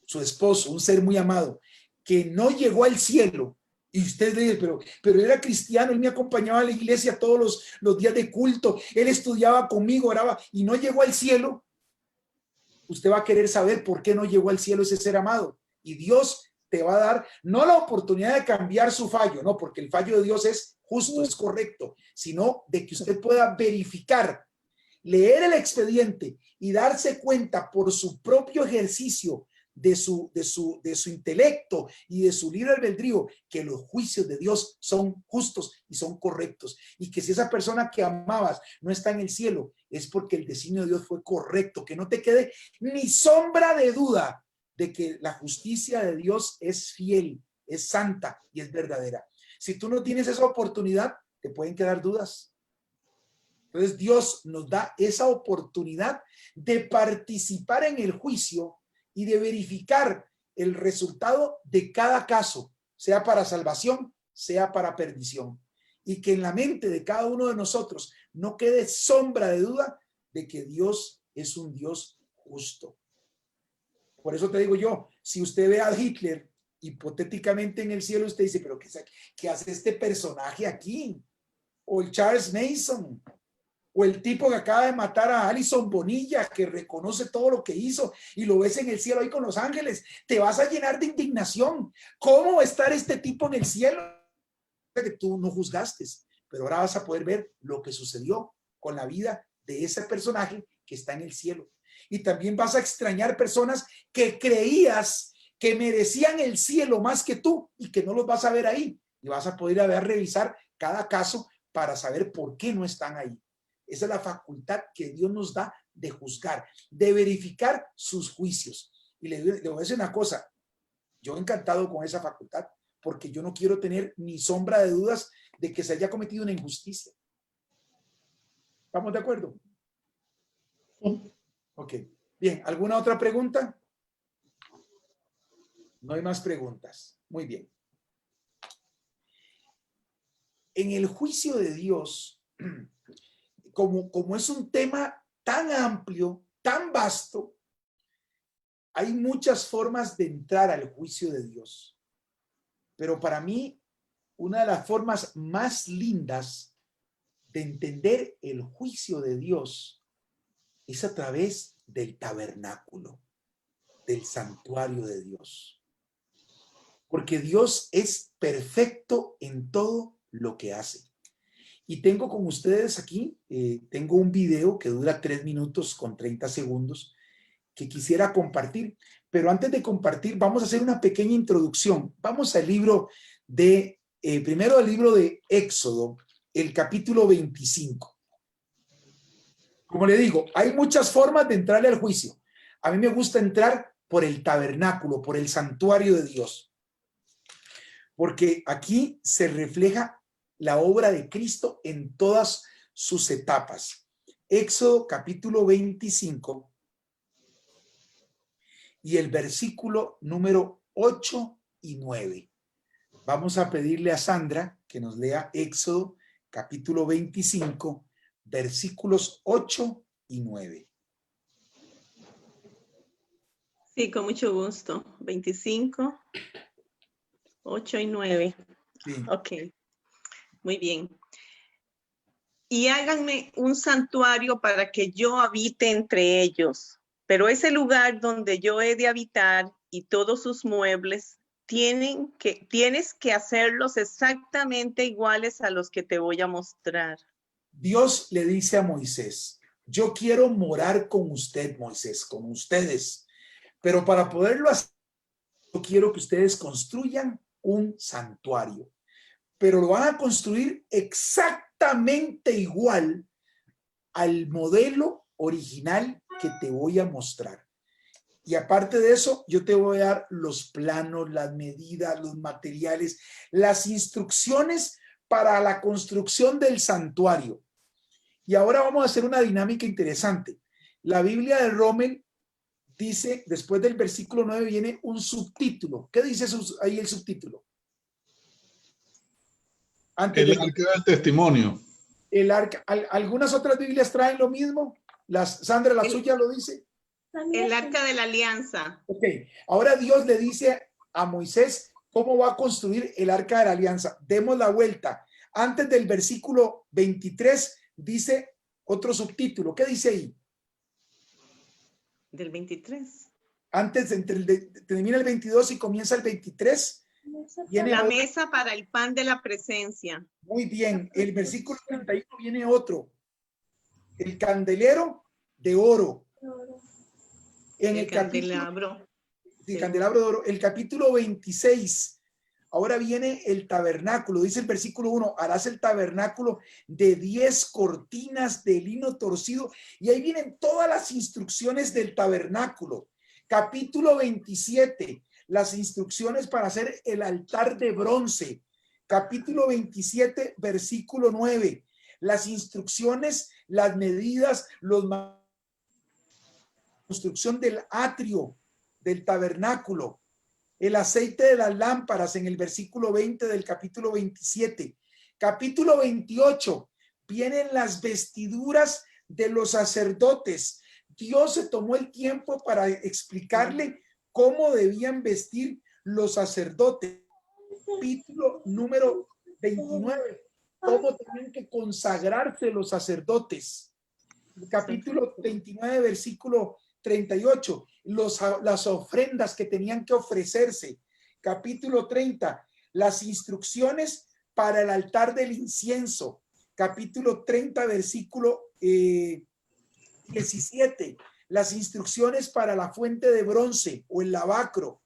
su esposo, un ser muy amado, que no llegó al cielo, y usted le dice, pero él era cristiano, él me acompañaba a la iglesia todos los días de culto, él estudiaba conmigo, oraba, y no llegó al cielo, usted va a querer saber por qué no llegó al cielo ese ser amado. Y Dios te va a dar, no la oportunidad de cambiar su fallo, no, porque el fallo de Dios es justo, es correcto, sino de que usted pueda verificar, leer el expediente y darse cuenta por su propio ejercicio de su intelecto y de su libre albedrío que los juicios de Dios son justos y son correctos, y que si esa persona que amabas no está en el cielo es porque el designio de Dios fue correcto. Que no te quede ni sombra de duda de que la justicia de Dios es fiel, es santa y es verdadera. Si tú no tienes esa oportunidad, te pueden quedar dudas. Entonces Dios nos da esa oportunidad de participar en el juicio y de verificar el resultado de cada caso, sea para salvación, sea para perdición. Y que en la mente de cada uno de nosotros no quede sombra de duda de que Dios es un Dios justo. Por eso te digo yo, si usted ve a Hitler hipotéticamente en el cielo, usted dice, pero ¿qué hace este personaje aquí? O el Charles Manson, o el tipo que acaba de matar a Alison Bonilla, que reconoce todo lo que hizo, y lo ves en el cielo ahí con los ángeles, te vas a llenar de indignación. ¿Cómo va a estar este tipo en el cielo? Que tú no juzgaste, pero ahora vas a poder ver lo que sucedió con la vida de ese personaje que está en el cielo. Y también vas a extrañar personas que creías que merecían el cielo más que tú y que no los vas a ver ahí. Y vas a poder revisar cada caso para saber por qué no están ahí. Esa es la facultad que Dios nos da de juzgar, de verificar sus juicios. Y le voy a decir una cosa, yo encantado con esa facultad, porque yo no quiero tener ni sombra de dudas de que se haya cometido una injusticia. ¿Estamos de acuerdo? Sí. Ok. Bien, ¿alguna otra pregunta? No hay más preguntas. Muy bien. En el juicio de Dios, como es un tema tan amplio, tan vasto, hay muchas formas de entrar al juicio de Dios. Pero para mí, una de las formas más lindas de entender el juicio de Dios es a través del tabernáculo, del santuario de Dios. Porque Dios es perfecto en todo lo que hace. Y tengo con ustedes aquí, tengo un video que dura 3 minutos con 30 segundos que quisiera compartir. Pero antes de compartir, vamos a hacer una pequeña introducción. Vamos al libro de, primero al libro de Éxodo, el capítulo 25. Como le digo, hay muchas formas de entrarle al juicio. A mí me gusta entrar por el tabernáculo, por el santuario de Dios. Porque aquí se refleja la obra de Cristo en todas sus etapas. Éxodo capítulo 25 y el versículo número 8 y 9. Vamos a pedirle a Sandra que nos lea Éxodo capítulo 25, versículos 8 y 9. Sí, con mucho gusto. 25, 8 y 9. Sí. Ok, muy bien. Y háganme un santuario para que yo habite entre ellos. Pero ese lugar donde yo he de habitar y todos sus muebles, tienes que hacerlos exactamente iguales a los que te voy a mostrar. Dios le dice a Moisés, yo quiero morar con usted, Moisés, con ustedes. Pero para poderlo hacer, yo quiero que ustedes construyan un santuario. Pero lo van a construir exactamente igual al modelo original que te voy a mostrar. Y aparte de eso, yo te voy a dar los planos, las medidas, los materiales, las instrucciones para la construcción del santuario. Y ahora vamos a hacer una dinámica interesante. La Biblia de Rommel dice, después del versículo 9 viene un subtítulo. ¿Qué dice ahí el subtítulo? Antes El arca del testimonio. el arca. ¿Algunas otras Biblias traen lo mismo? Sandra, la suya lo dice. El arca de la alianza. Ok, ahora Dios le dice a Moisés cómo va a construir el arca de la alianza. Demos la vuelta. Antes del versículo 23 dice otro subtítulo. ¿Qué dice ahí? Del 23. Antes, termina el 22 y comienza el 23. Viene La otro. mesa para el pan de la presencia. Muy bien. El versículo 31 viene otro. El candelero de oro. En el candelabro. Sí, candelabro de oro. El capítulo 26. Ahora viene el tabernáculo. Dice el versículo 1, harás el tabernáculo de 10 cortinas de lino torcido. Y ahí vienen todas las instrucciones del tabernáculo. Capítulo 27, las instrucciones para hacer el altar de bronce. Capítulo 27, versículo 9, las instrucciones, las medidas, construcción del atrio, del tabernáculo. El aceite de las lámparas en el versículo 20 del capítulo 27. Capítulo 28, vienen las vestiduras de los sacerdotes. Dios se tomó el tiempo para explicarle cómo debían vestir los sacerdotes. Capítulo número 29, cómo tenían que consagrarse los sacerdotes. Capítulo 29, versículo 38, las ofrendas que tenían que ofrecerse. Capítulo 30, las instrucciones para el altar del incienso. Capítulo 30, versículo 17, las instrucciones para la fuente de bronce o el lavacro.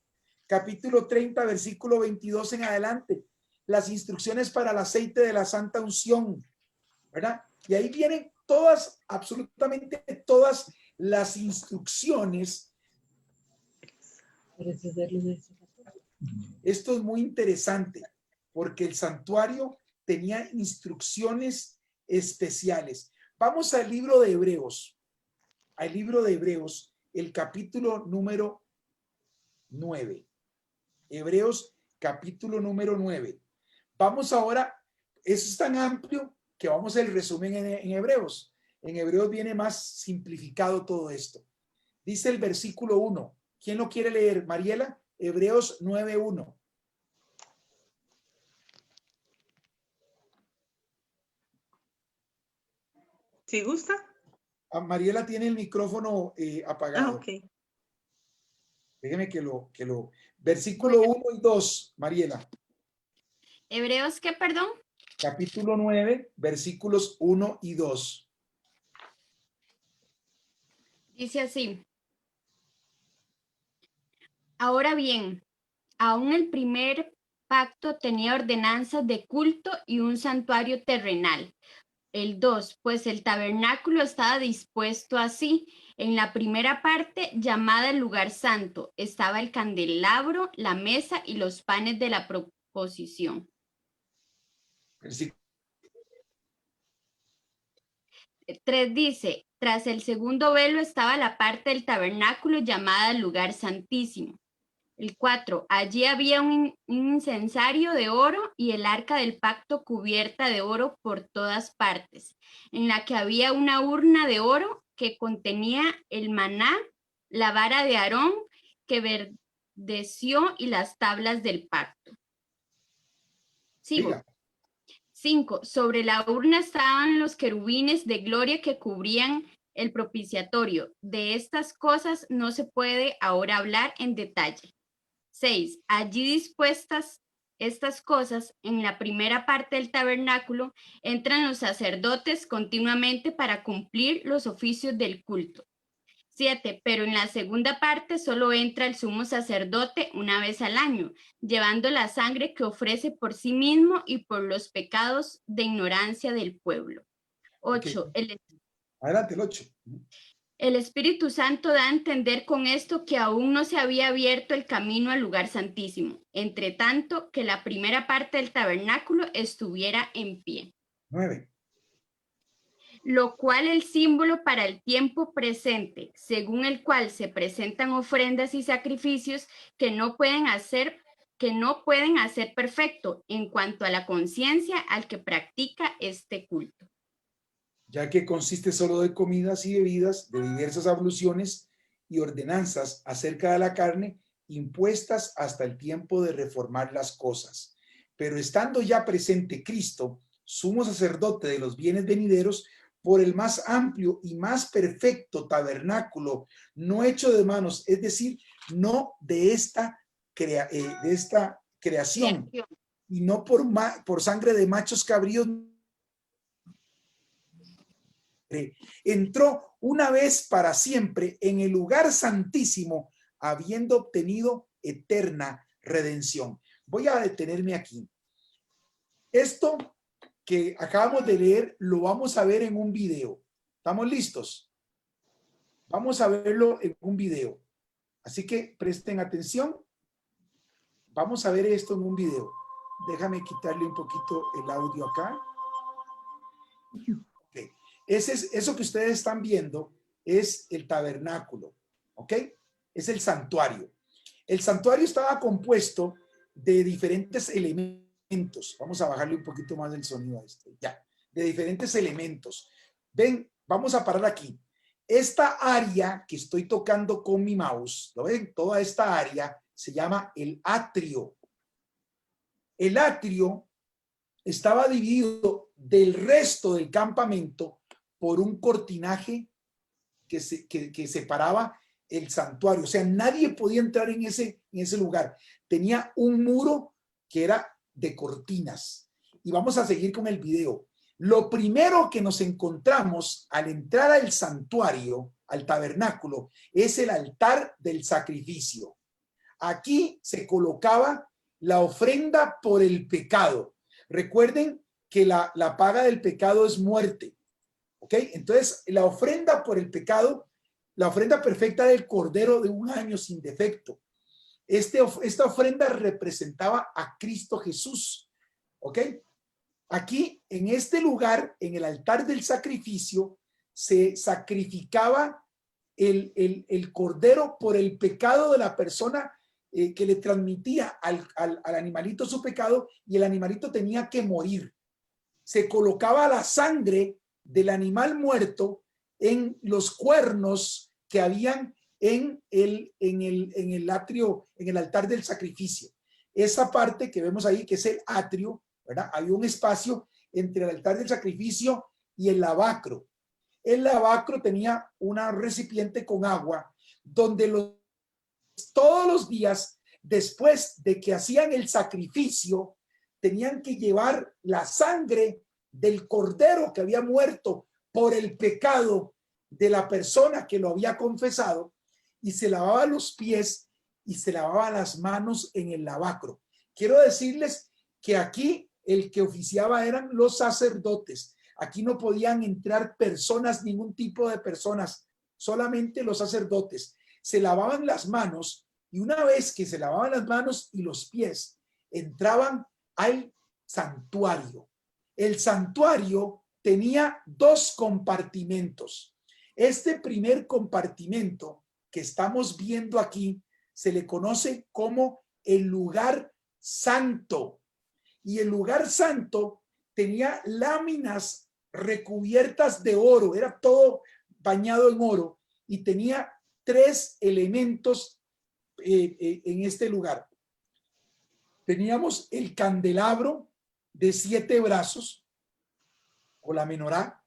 Capítulo 30, versículo 22 en adelante, las instrucciones para el aceite de la santa unción, ¿verdad? Y ahí vienen todas, absolutamente todas las instrucciones. Esto es muy interesante porque el santuario tenía instrucciones especiales. Vamos al libro de Hebreos. Al libro de Hebreos, el capítulo número 9. Hebreos, capítulo número 9. Vamos ahora, eso es tan amplio que vamos al resumen en Hebreos. En Hebreos viene más simplificado todo esto. Dice el versículo 1. ¿Quién lo quiere leer? Mariela, Hebreos 9:1. ¿Sí gusta? Mariela tiene el micrófono apagado. Ok. Déjeme que lo. Versículo 1 y 2, Mariela. Hebreos, ¿qué, perdón? Capítulo 9, versículos 1 y 2. Dice así. Ahora bien, aún el primer pacto tenía ordenanzas de culto y un santuario terrenal. El 2, pues el tabernáculo estaba dispuesto así. En la primera parte, llamada el lugar santo, estaba el candelabro, la mesa y los panes de la proposición. 3 dice, tras el segundo velo estaba la parte del tabernáculo llamada el lugar santísimo. El 4, allí había un incensario de oro y el arca del pacto cubierta de oro por todas partes, en la que había una urna de oro que contenía el maná, la vara de Aarón que verdeció y las tablas del pacto. Sigo. Diga. 5, sobre la urna estaban los querubines de gloria que cubrían el propiciatorio. De estas cosas no se puede ahora hablar en detalle. 6. Allí dispuestas estas cosas, en la primera parte del tabernáculo, entran los sacerdotes continuamente para cumplir los oficios del culto. 7. Pero en la segunda parte solo entra el sumo sacerdote una vez al año, llevando la sangre que ofrece por sí mismo y por los pecados de ignorancia del pueblo. 8. Okay. Adelante, el 8. El Espíritu Santo da a entender con esto que aún no se había abierto el camino al lugar santísimo, entre tanto que la primera parte del tabernáculo estuviera en pie. 9. lo cual el símbolo para el tiempo presente, según el cual se presentan ofrendas y sacrificios que no pueden hacer perfecto en cuanto a la conciencia al que practica este culto. Ya que consiste solo de comidas y bebidas, de diversas abluciones y ordenanzas acerca de la carne, impuestas hasta el tiempo de reformar las cosas. Pero estando ya presente Cristo, sumo sacerdote de los bienes venideros, por el más amplio y más perfecto tabernáculo, no hecho de manos, es decir, no de esta, creación, y no por sangre de machos cabríos, entró una vez para siempre en el lugar santísimo, habiendo obtenido eterna redención. Voy a detenerme aquí. Esto que acabamos de leer lo vamos a ver en un video. ¿Estamos listos? Vamos a verlo en un video. Así que presten atención. Vamos a ver esto en un video. Déjame quitarle un poquito el audio acá. Okay. Eso que ustedes están viendo es el tabernáculo. ¿Ok? Es el santuario. El santuario estaba compuesto de diferentes elementos. Vamos a bajarle un poquito más el sonido a este. Ya. De diferentes elementos. Ven, vamos a parar aquí. Esta área que estoy tocando con mi mouse, ¿lo ven? Toda esta área se llama el atrio. El atrio estaba dividido del resto del campamento por un cortinaje que separaba el santuario. O sea, nadie podía entrar en ese lugar. Tenía un muro que era de cortinas. Y vamos a seguir con el video. Lo primero que nos encontramos al entrar al santuario, al tabernáculo, es el altar del sacrificio. Aquí se colocaba la ofrenda por el pecado. Recuerden que la paga del pecado es muerte. ¿Ok? Entonces, la ofrenda por el pecado, la ofrenda perfecta del Cordero de un año sin defecto. Esta ofrenda representaba a Cristo Jesús. ¿Ok? Aquí, en este lugar, en el altar del sacrificio, se sacrificaba el cordero por el pecado de la persona que le transmitía al animalito su pecado, y el animalito tenía que morir. Se colocaba la sangre del animal muerto en los cuernos que habían en el atrio, en el altar del sacrificio. Esa parte que vemos ahí, que es el atrio, ¿verdad? Hay un espacio entre el altar del sacrificio y el lavacro. El lavacro tenía una recipiente con agua donde todos los días, después de que hacían el sacrificio, tenían que llevar la sangre del cordero que había muerto por el pecado de la persona que lo había confesado, y se lavaba los pies y se lavaba las manos en el lavacro. Quiero decirles que aquí el que oficiaba eran los sacerdotes. Aquí no podían entrar personas, ningún tipo de personas, solamente los sacerdotes. Se lavaban las manos, y una vez que se lavaban las manos y los pies, entraban al santuario. El santuario tenía dos compartimentos. Este primer compartimento que estamos viendo aquí se le conoce como el lugar santo. Y el lugar santo tenía láminas recubiertas de oro, era todo bañado en oro, y tenía tres elementos en este lugar. Teníamos el candelabro de 7 brazos, o la menorá,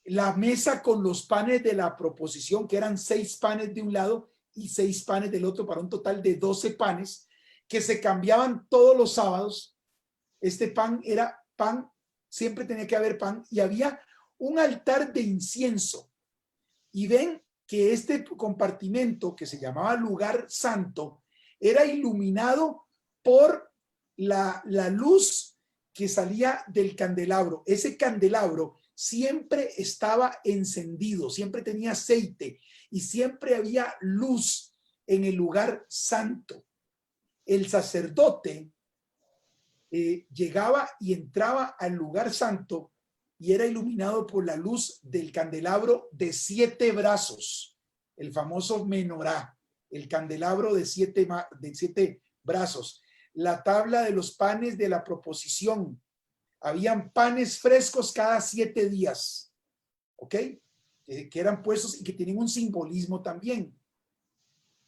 la mesa con los panes de la proposición, que eran 6 panes de un lado y 6 panes del otro, para un total de 12 panes, que se cambiaban todos los sábados. Este pan era pan, siempre tenía que haber pan, y había un altar de incienso. Y ven que este compartimento, que se llamaba lugar santo, era iluminado por la luz que salía del candelabro. Ese candelabro siempre estaba encendido, siempre tenía aceite, y siempre había luz en el lugar santo. El sacerdote llegaba y entraba al lugar santo y era iluminado por la luz del candelabro de 7 brazos, el famoso menorá, el candelabro de 7 brazos, la tabla de los panes de la proposición. Habían panes frescos cada 7 días, ¿ok? Que eran puestos y que tenían un simbolismo también.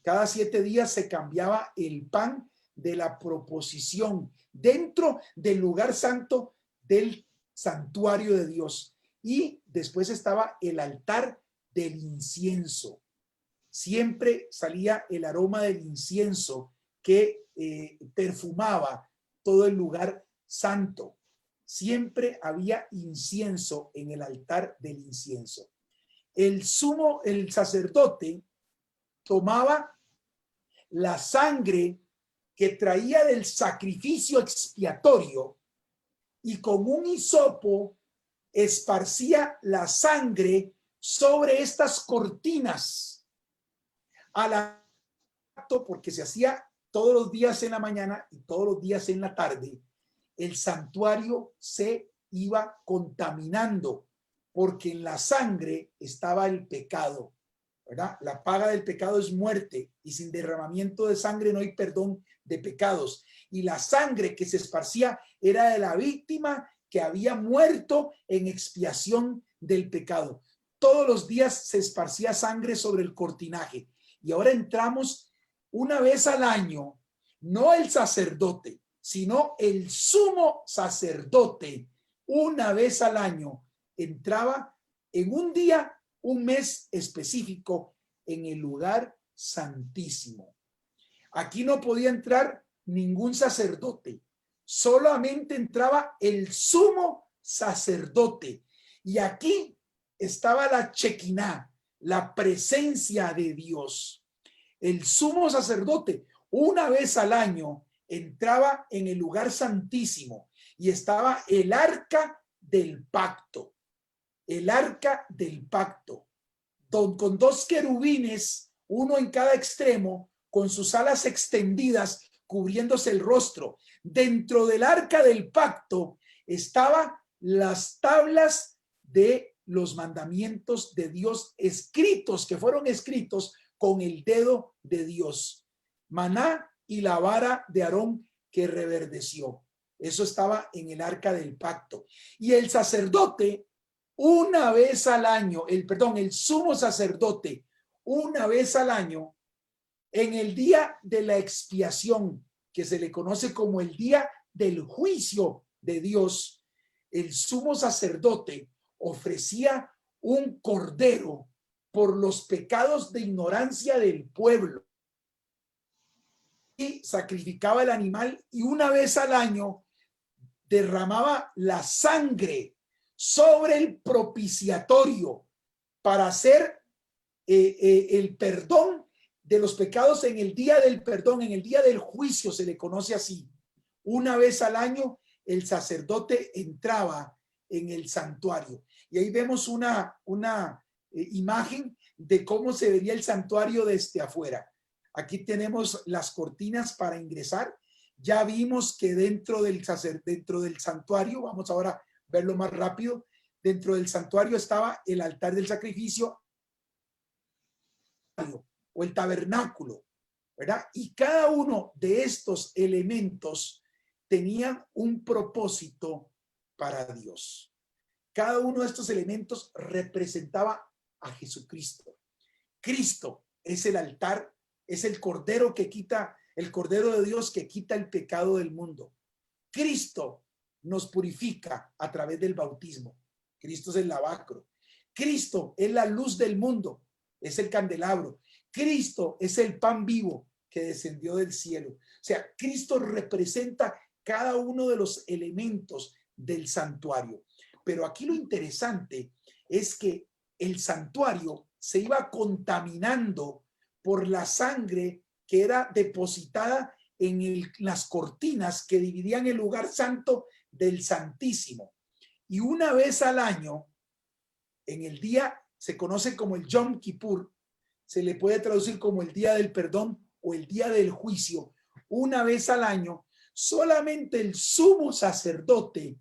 Cada 7 días se cambiaba el pan de la proposición dentro del lugar santo del santuario de Dios. Y después estaba el altar del incienso. Siempre salía el aroma del incienso que perfumaba todo el lugar santo. Siempre había incienso en el altar del incienso. El sacerdote tomaba la sangre que traía del sacrificio expiatorio y con un hisopo esparcía la sangre sobre estas cortinas al acto, porque se hacía todos los días en la mañana y todos los días en la tarde. El santuario se iba contaminando porque en la sangre estaba el pecado, ¿verdad? La paga del pecado es muerte y sin derramamiento de sangre no hay perdón de pecados. Y la sangre que se esparcía era de la víctima que había muerto en expiación del pecado. Todos los días se esparcía sangre sobre el cortinaje. Y ahora entramos una vez al año, no el sacerdote, sino el sumo sacerdote, una vez al año, entraba en un día, un mes específico, en el lugar santísimo. Aquí no podía entrar ningún sacerdote, solamente entraba el sumo sacerdote. Y aquí estaba la Shekinah, la presencia de Dios. El sumo sacerdote, una vez al año, entraba en el lugar santísimo y estaba el arca del pacto. El arca del pacto, con 2 querubines, uno en cada extremo, con sus alas extendidas, cubriéndose el rostro. Dentro del arca del pacto estaban las tablas de los mandamientos de Dios escritos, que fueron escritos con el dedo de Dios. Maná y la vara de Aarón que reverdeció. Eso estaba en el arca del pacto. Y el sacerdote, una vez al año, el sumo sacerdote, una vez al año, en el día de la expiación, que se le conoce como el día del juicio de Dios, el sumo sacerdote ofrecía un cordero por los pecados de ignorancia del pueblo y sacrificaba el animal, y una vez al año derramaba la sangre sobre el propiciatorio para hacer el perdón de los pecados en el día del perdón, en el día del juicio se le conoce así. Una vez al año el sacerdote entraba en el santuario y ahí vemos una imagen de cómo se vería el santuario desde afuera. Aquí tenemos las cortinas para ingresar. Ya vimos que dentro del santuario, vamos ahora a verlo más rápido, dentro del santuario estaba el altar del sacrificio o el tabernáculo, ¿verdad? Y cada uno de estos elementos tenían un propósito para Dios. Cada uno de estos elementos representaba a Jesucristo. Cristo es el altar, es el cordero que quita, el cordero de Dios que quita el pecado del mundo. Cristo nos purifica a través del bautismo. Cristo es el lavacro. Cristo es la luz del mundo, es el candelabro. Cristo es el pan vivo que descendió del cielo. O sea, Cristo representa cada uno de los elementos del santuario. Pero aquí lo interesante es que el santuario se iba contaminando por la sangre que era depositada en las cortinas que dividían el lugar santo del Santísimo. Y una vez al año, en el día, se conoce como el Yom Kippur, se le puede traducir como el día del perdón o el día del juicio. Una vez al año, solamente el sumo sacerdote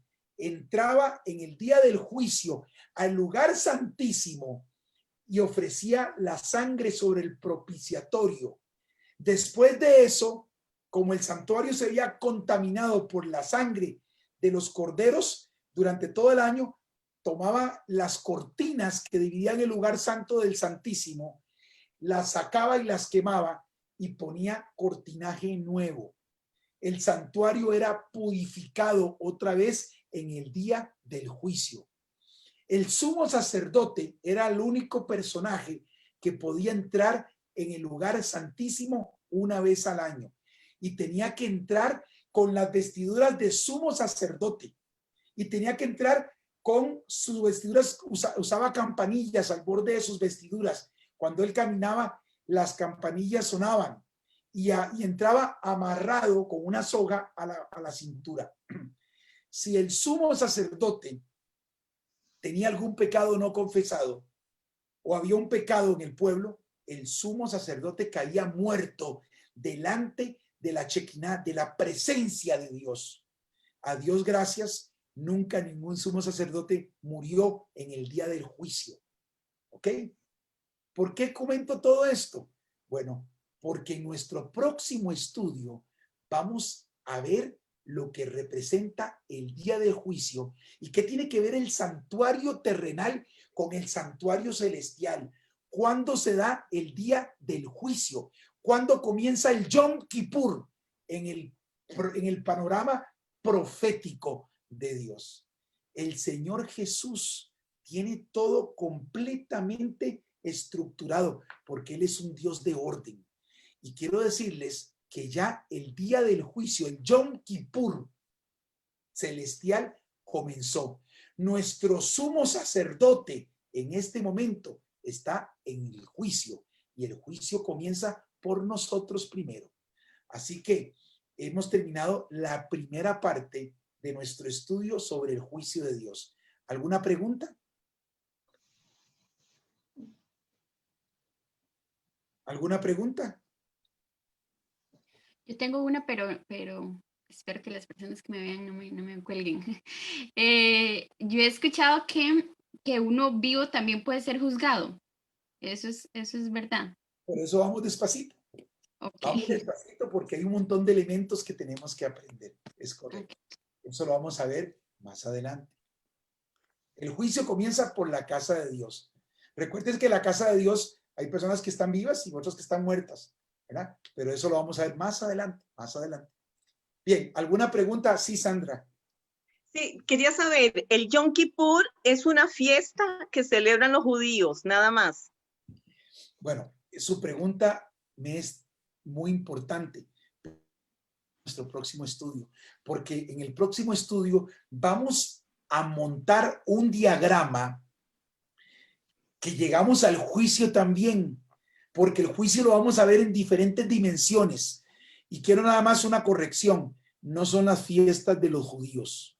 entraba en el día del juicio al lugar santísimo y ofrecía la sangre sobre el propiciatorio. Después de eso, como el santuario se había contaminado por la sangre de los corderos durante todo el año, tomaba las cortinas que dividían el lugar santo del Santísimo, las sacaba y las quemaba y ponía cortinaje nuevo. El santuario era purificado otra vez en el día del juicio. El sumo sacerdote era el único personaje que podía entrar en el lugar santísimo una vez al año y tenía que entrar con las vestiduras de sumo sacerdote y tenía que entrar con sus vestiduras, usaba campanillas al borde de sus vestiduras. Cuando él caminaba, las campanillas sonaban y entraba amarrado con una soga a la cintura. Si el sumo sacerdote tenía algún pecado no confesado o había un pecado en el pueblo, el sumo sacerdote caía muerto delante de la Shekinah, de la presencia de Dios. A Dios gracias, nunca ningún sumo sacerdote murió en el día del juicio. ¿Ok? ¿Por qué comento todo esto? Bueno, porque en nuestro próximo estudio vamos a ver lo que representa el día del juicio y qué tiene que ver el santuario terrenal con el santuario celestial. ¿Cuándo se da el día del juicio? ¿Cuándo comienza el Yom Kippur en el panorama profético de Dios? El Señor Jesús tiene todo completamente estructurado porque Él es un Dios de orden. Y quiero decirles que ya el día del juicio, el Yom Kippur celestial, comenzó. Nuestro sumo sacerdote en este momento está en el juicio y el juicio comienza por nosotros primero. Así que hemos terminado la primera parte de nuestro estudio sobre el juicio de Dios. ¿Alguna pregunta? ¿Alguna pregunta? Yo tengo una, pero espero que las personas que me vean no me cuelguen. Yo he escuchado que uno vivo también puede ser juzgado. Eso es verdad. Por eso vamos despacito. Okay. Vamos despacito porque hay un montón de elementos que tenemos que aprender. Es correcto. Okay. Eso lo vamos a ver más adelante. El juicio comienza por la casa de Dios. Recuerden que en la casa de Dios hay personas que están vivas y otras que están muertas, ¿verdad? Pero eso lo vamos a ver más adelante, más adelante. Bien, ¿alguna pregunta? Sí, Sandra. Sí, quería saber, el Yom Kippur es una fiesta que celebran los judíos, nada más. Bueno, su pregunta me es muy importante en nuestro próximo estudio, porque en el próximo estudio vamos a montar un diagrama que llegamos al juicio también, porque el juicio lo vamos a ver en diferentes dimensiones. Y quiero nada más una corrección, no son las fiestas de los judíos,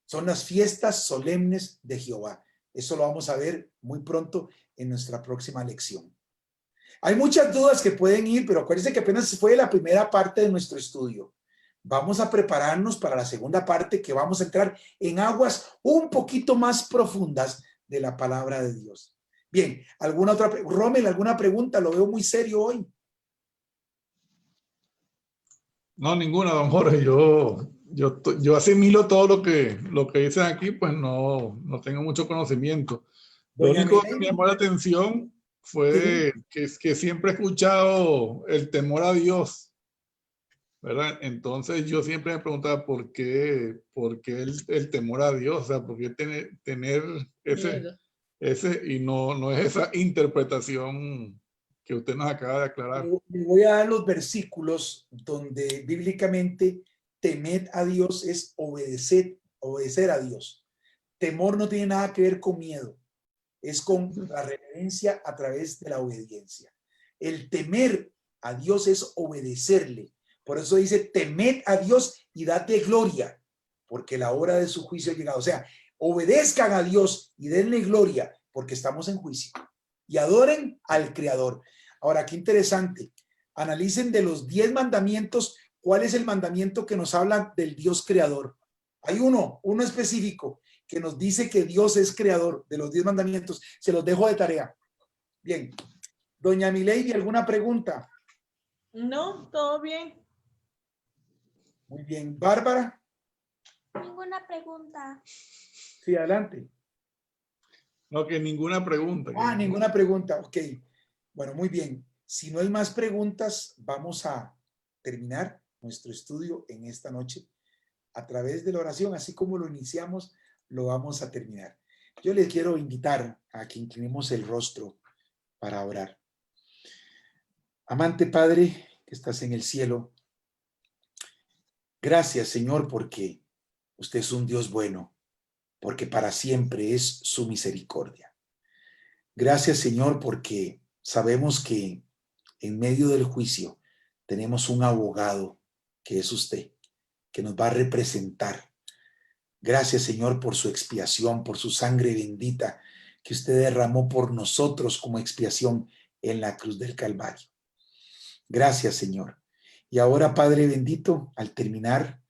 son las fiestas solemnes de Jehová. Eso lo vamos a ver muy pronto en nuestra próxima lección. Hay muchas dudas que pueden ir, pero acuérdense que apenas fue la primera parte de nuestro estudio. Vamos a prepararnos para la segunda parte, que vamos a entrar en aguas un poquito más profundas de la palabra de Dios. Bien, ¿alguna otra? Rommel, ¿alguna pregunta? Lo veo muy serio hoy. No, ninguna, don Jorge. Yo asimilo todo lo que dicen aquí, pues no tengo mucho conocimiento. Lo único que me llamó la atención fue que siempre he escuchado el temor a Dios, ¿verdad? Entonces yo siempre me preguntaba por qué el temor a Dios, o sea, por qué tener ese y no es esa interpretación que usted nos acaba de aclarar. Le voy a dar los versículos donde bíblicamente temer a Dios es obedecer a Dios. Temor no tiene nada que ver con miedo, es con la reverencia a través de la obediencia. El temer a Dios es obedecerle. Por eso dice, temed a Dios y date gloria, porque la hora de su juicio ha llegado. O sea, obedezcan a Dios y denle gloria, porque estamos en juicio. Y adoren al Creador. Ahora, qué interesante. Analicen de los 10 mandamientos, ¿cuál es el mandamiento que nos habla del Dios Creador? Hay uno específico que nos dice que Dios es creador de los 10 mandamientos. Se los dejo de tarea. Bien. Doña Milady, ¿alguna pregunta? No, todo bien. Muy bien. Bárbara. Ninguna pregunta. Sí, adelante. No, que ninguna pregunta. Ninguna pregunta. Ok. Bueno, muy bien. Si no hay más preguntas, vamos a terminar nuestro estudio en esta noche. A través de la oración, así como lo iniciamos, lo vamos a terminar. Yo les quiero invitar a que inclinemos el rostro para orar. Amante Padre, que estás en el cielo, gracias, Señor, porque usted es un Dios bueno, porque para siempre es su misericordia. Gracias, Señor, porque sabemos que en medio del juicio tenemos un abogado que es usted, que nos va a representar. Gracias, Señor, por su expiación, por su sangre bendita que usted derramó por nosotros como expiación en la cruz del Calvario. Gracias, Señor. Y ahora, Padre bendito, al terminar,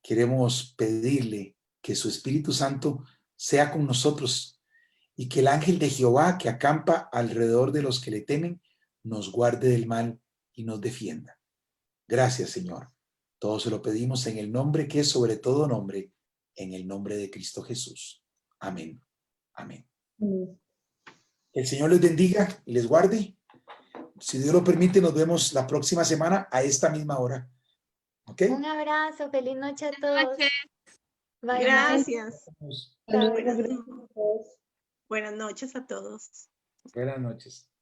queremos pedirle que su Espíritu Santo sea con nosotros y que el ángel de Jehová que acampa alrededor de los que le temen nos guarde del mal y nos defienda. Gracias, Señor. Todo se lo pedimos en el nombre que es sobre todo nombre, en el nombre de Cristo Jesús. Amén. Amén. El Señor les bendiga y les guarde. Si Dios lo permite, nos vemos la próxima semana a esta misma hora. ¿Ok? Un abrazo, feliz noche a todos. Bye. Gracias. Hasta luego, gracias. Buenas noches a todos. Buenas noches.